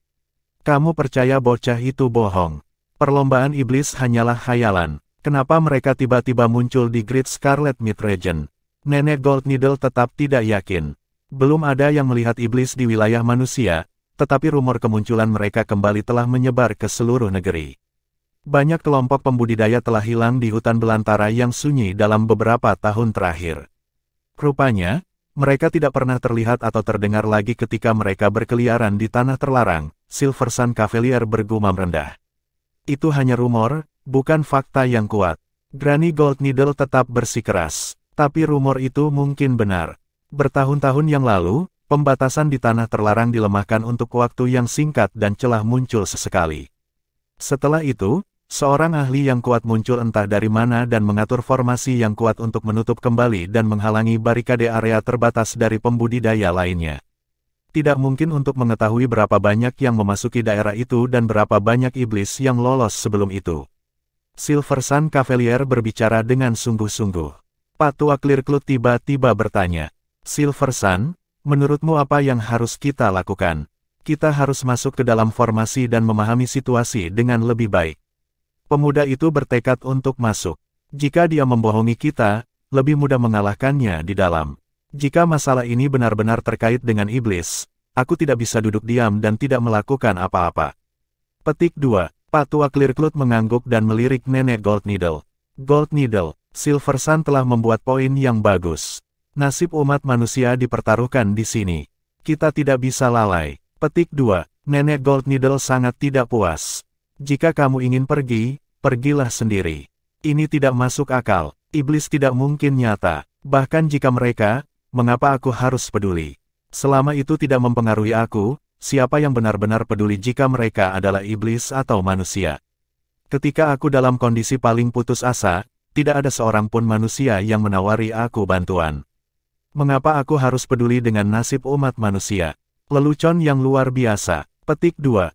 Kamu percaya bocah itu bohong? Perlombaan iblis hanyalah khayalan. Kenapa mereka tiba-tiba muncul di Great Scarlet Mid Region? Nenek Gold Needle tetap tidak yakin. Belum ada yang melihat iblis di wilayah manusia, tetapi rumor kemunculan mereka kembali telah menyebar ke seluruh negeri. Banyak kelompok pembudidaya telah hilang di hutan belantara yang sunyi dalam beberapa tahun terakhir. Rupanya, mereka tidak pernah terlihat atau terdengar lagi ketika mereka berkeliaran di tanah terlarang. Silver Sun Cavalier bergumam rendah. Itu hanya rumor, bukan fakta yang kuat. Granny Gold Needle tetap bersikeras. Tapi rumor itu mungkin benar. Bertahun-tahun yang lalu, pembatasan di tanah terlarang dilemahkan untuk waktu yang singkat dan celah muncul sesekali. Setelah itu, seorang ahli yang kuat muncul entah dari mana dan mengatur formasi yang kuat untuk menutup kembali dan menghalangi barikade area terbatas dari pembudidaya lainnya. Tidak mungkin untuk mengetahui berapa banyak yang memasuki daerah itu dan berapa banyak iblis yang lolos sebelum itu. Silver Sun Cavalier berbicara dengan sungguh-sungguh. Patua Clearcloth tiba-tiba bertanya. Silver Sun, menurutmu apa yang harus kita lakukan? Kita harus masuk ke dalam formasi dan memahami situasi dengan lebih baik. Pemuda itu bertekad untuk masuk. Jika dia membohongi kita, lebih mudah mengalahkannya di dalam. Jika masalah ini benar-benar terkait dengan iblis, aku tidak bisa duduk diam dan tidak melakukan apa-apa. Petik 2. Patua Clearcloth mengangguk dan melirik Nenek Gold Needle. Gold Needle, Silver Sun telah membuat poin yang bagus. Nasib umat manusia dipertaruhkan di sini. Kita tidak bisa lalai. Petik 2. Nenek Gold Needle sangat tidak puas. Jika kamu ingin pergi, pergilah sendiri. Ini tidak masuk akal. Iblis tidak mungkin nyata. Bahkan jika mereka, mengapa aku harus peduli? Selama itu tidak mempengaruhi aku, siapa yang benar-benar peduli jika mereka adalah iblis atau manusia? Ketika aku dalam kondisi paling putus asa, tidak ada seorang pun manusia yang menawari aku bantuan. Mengapa aku harus peduli dengan nasib umat manusia? Lelucon yang luar biasa. Petik 2.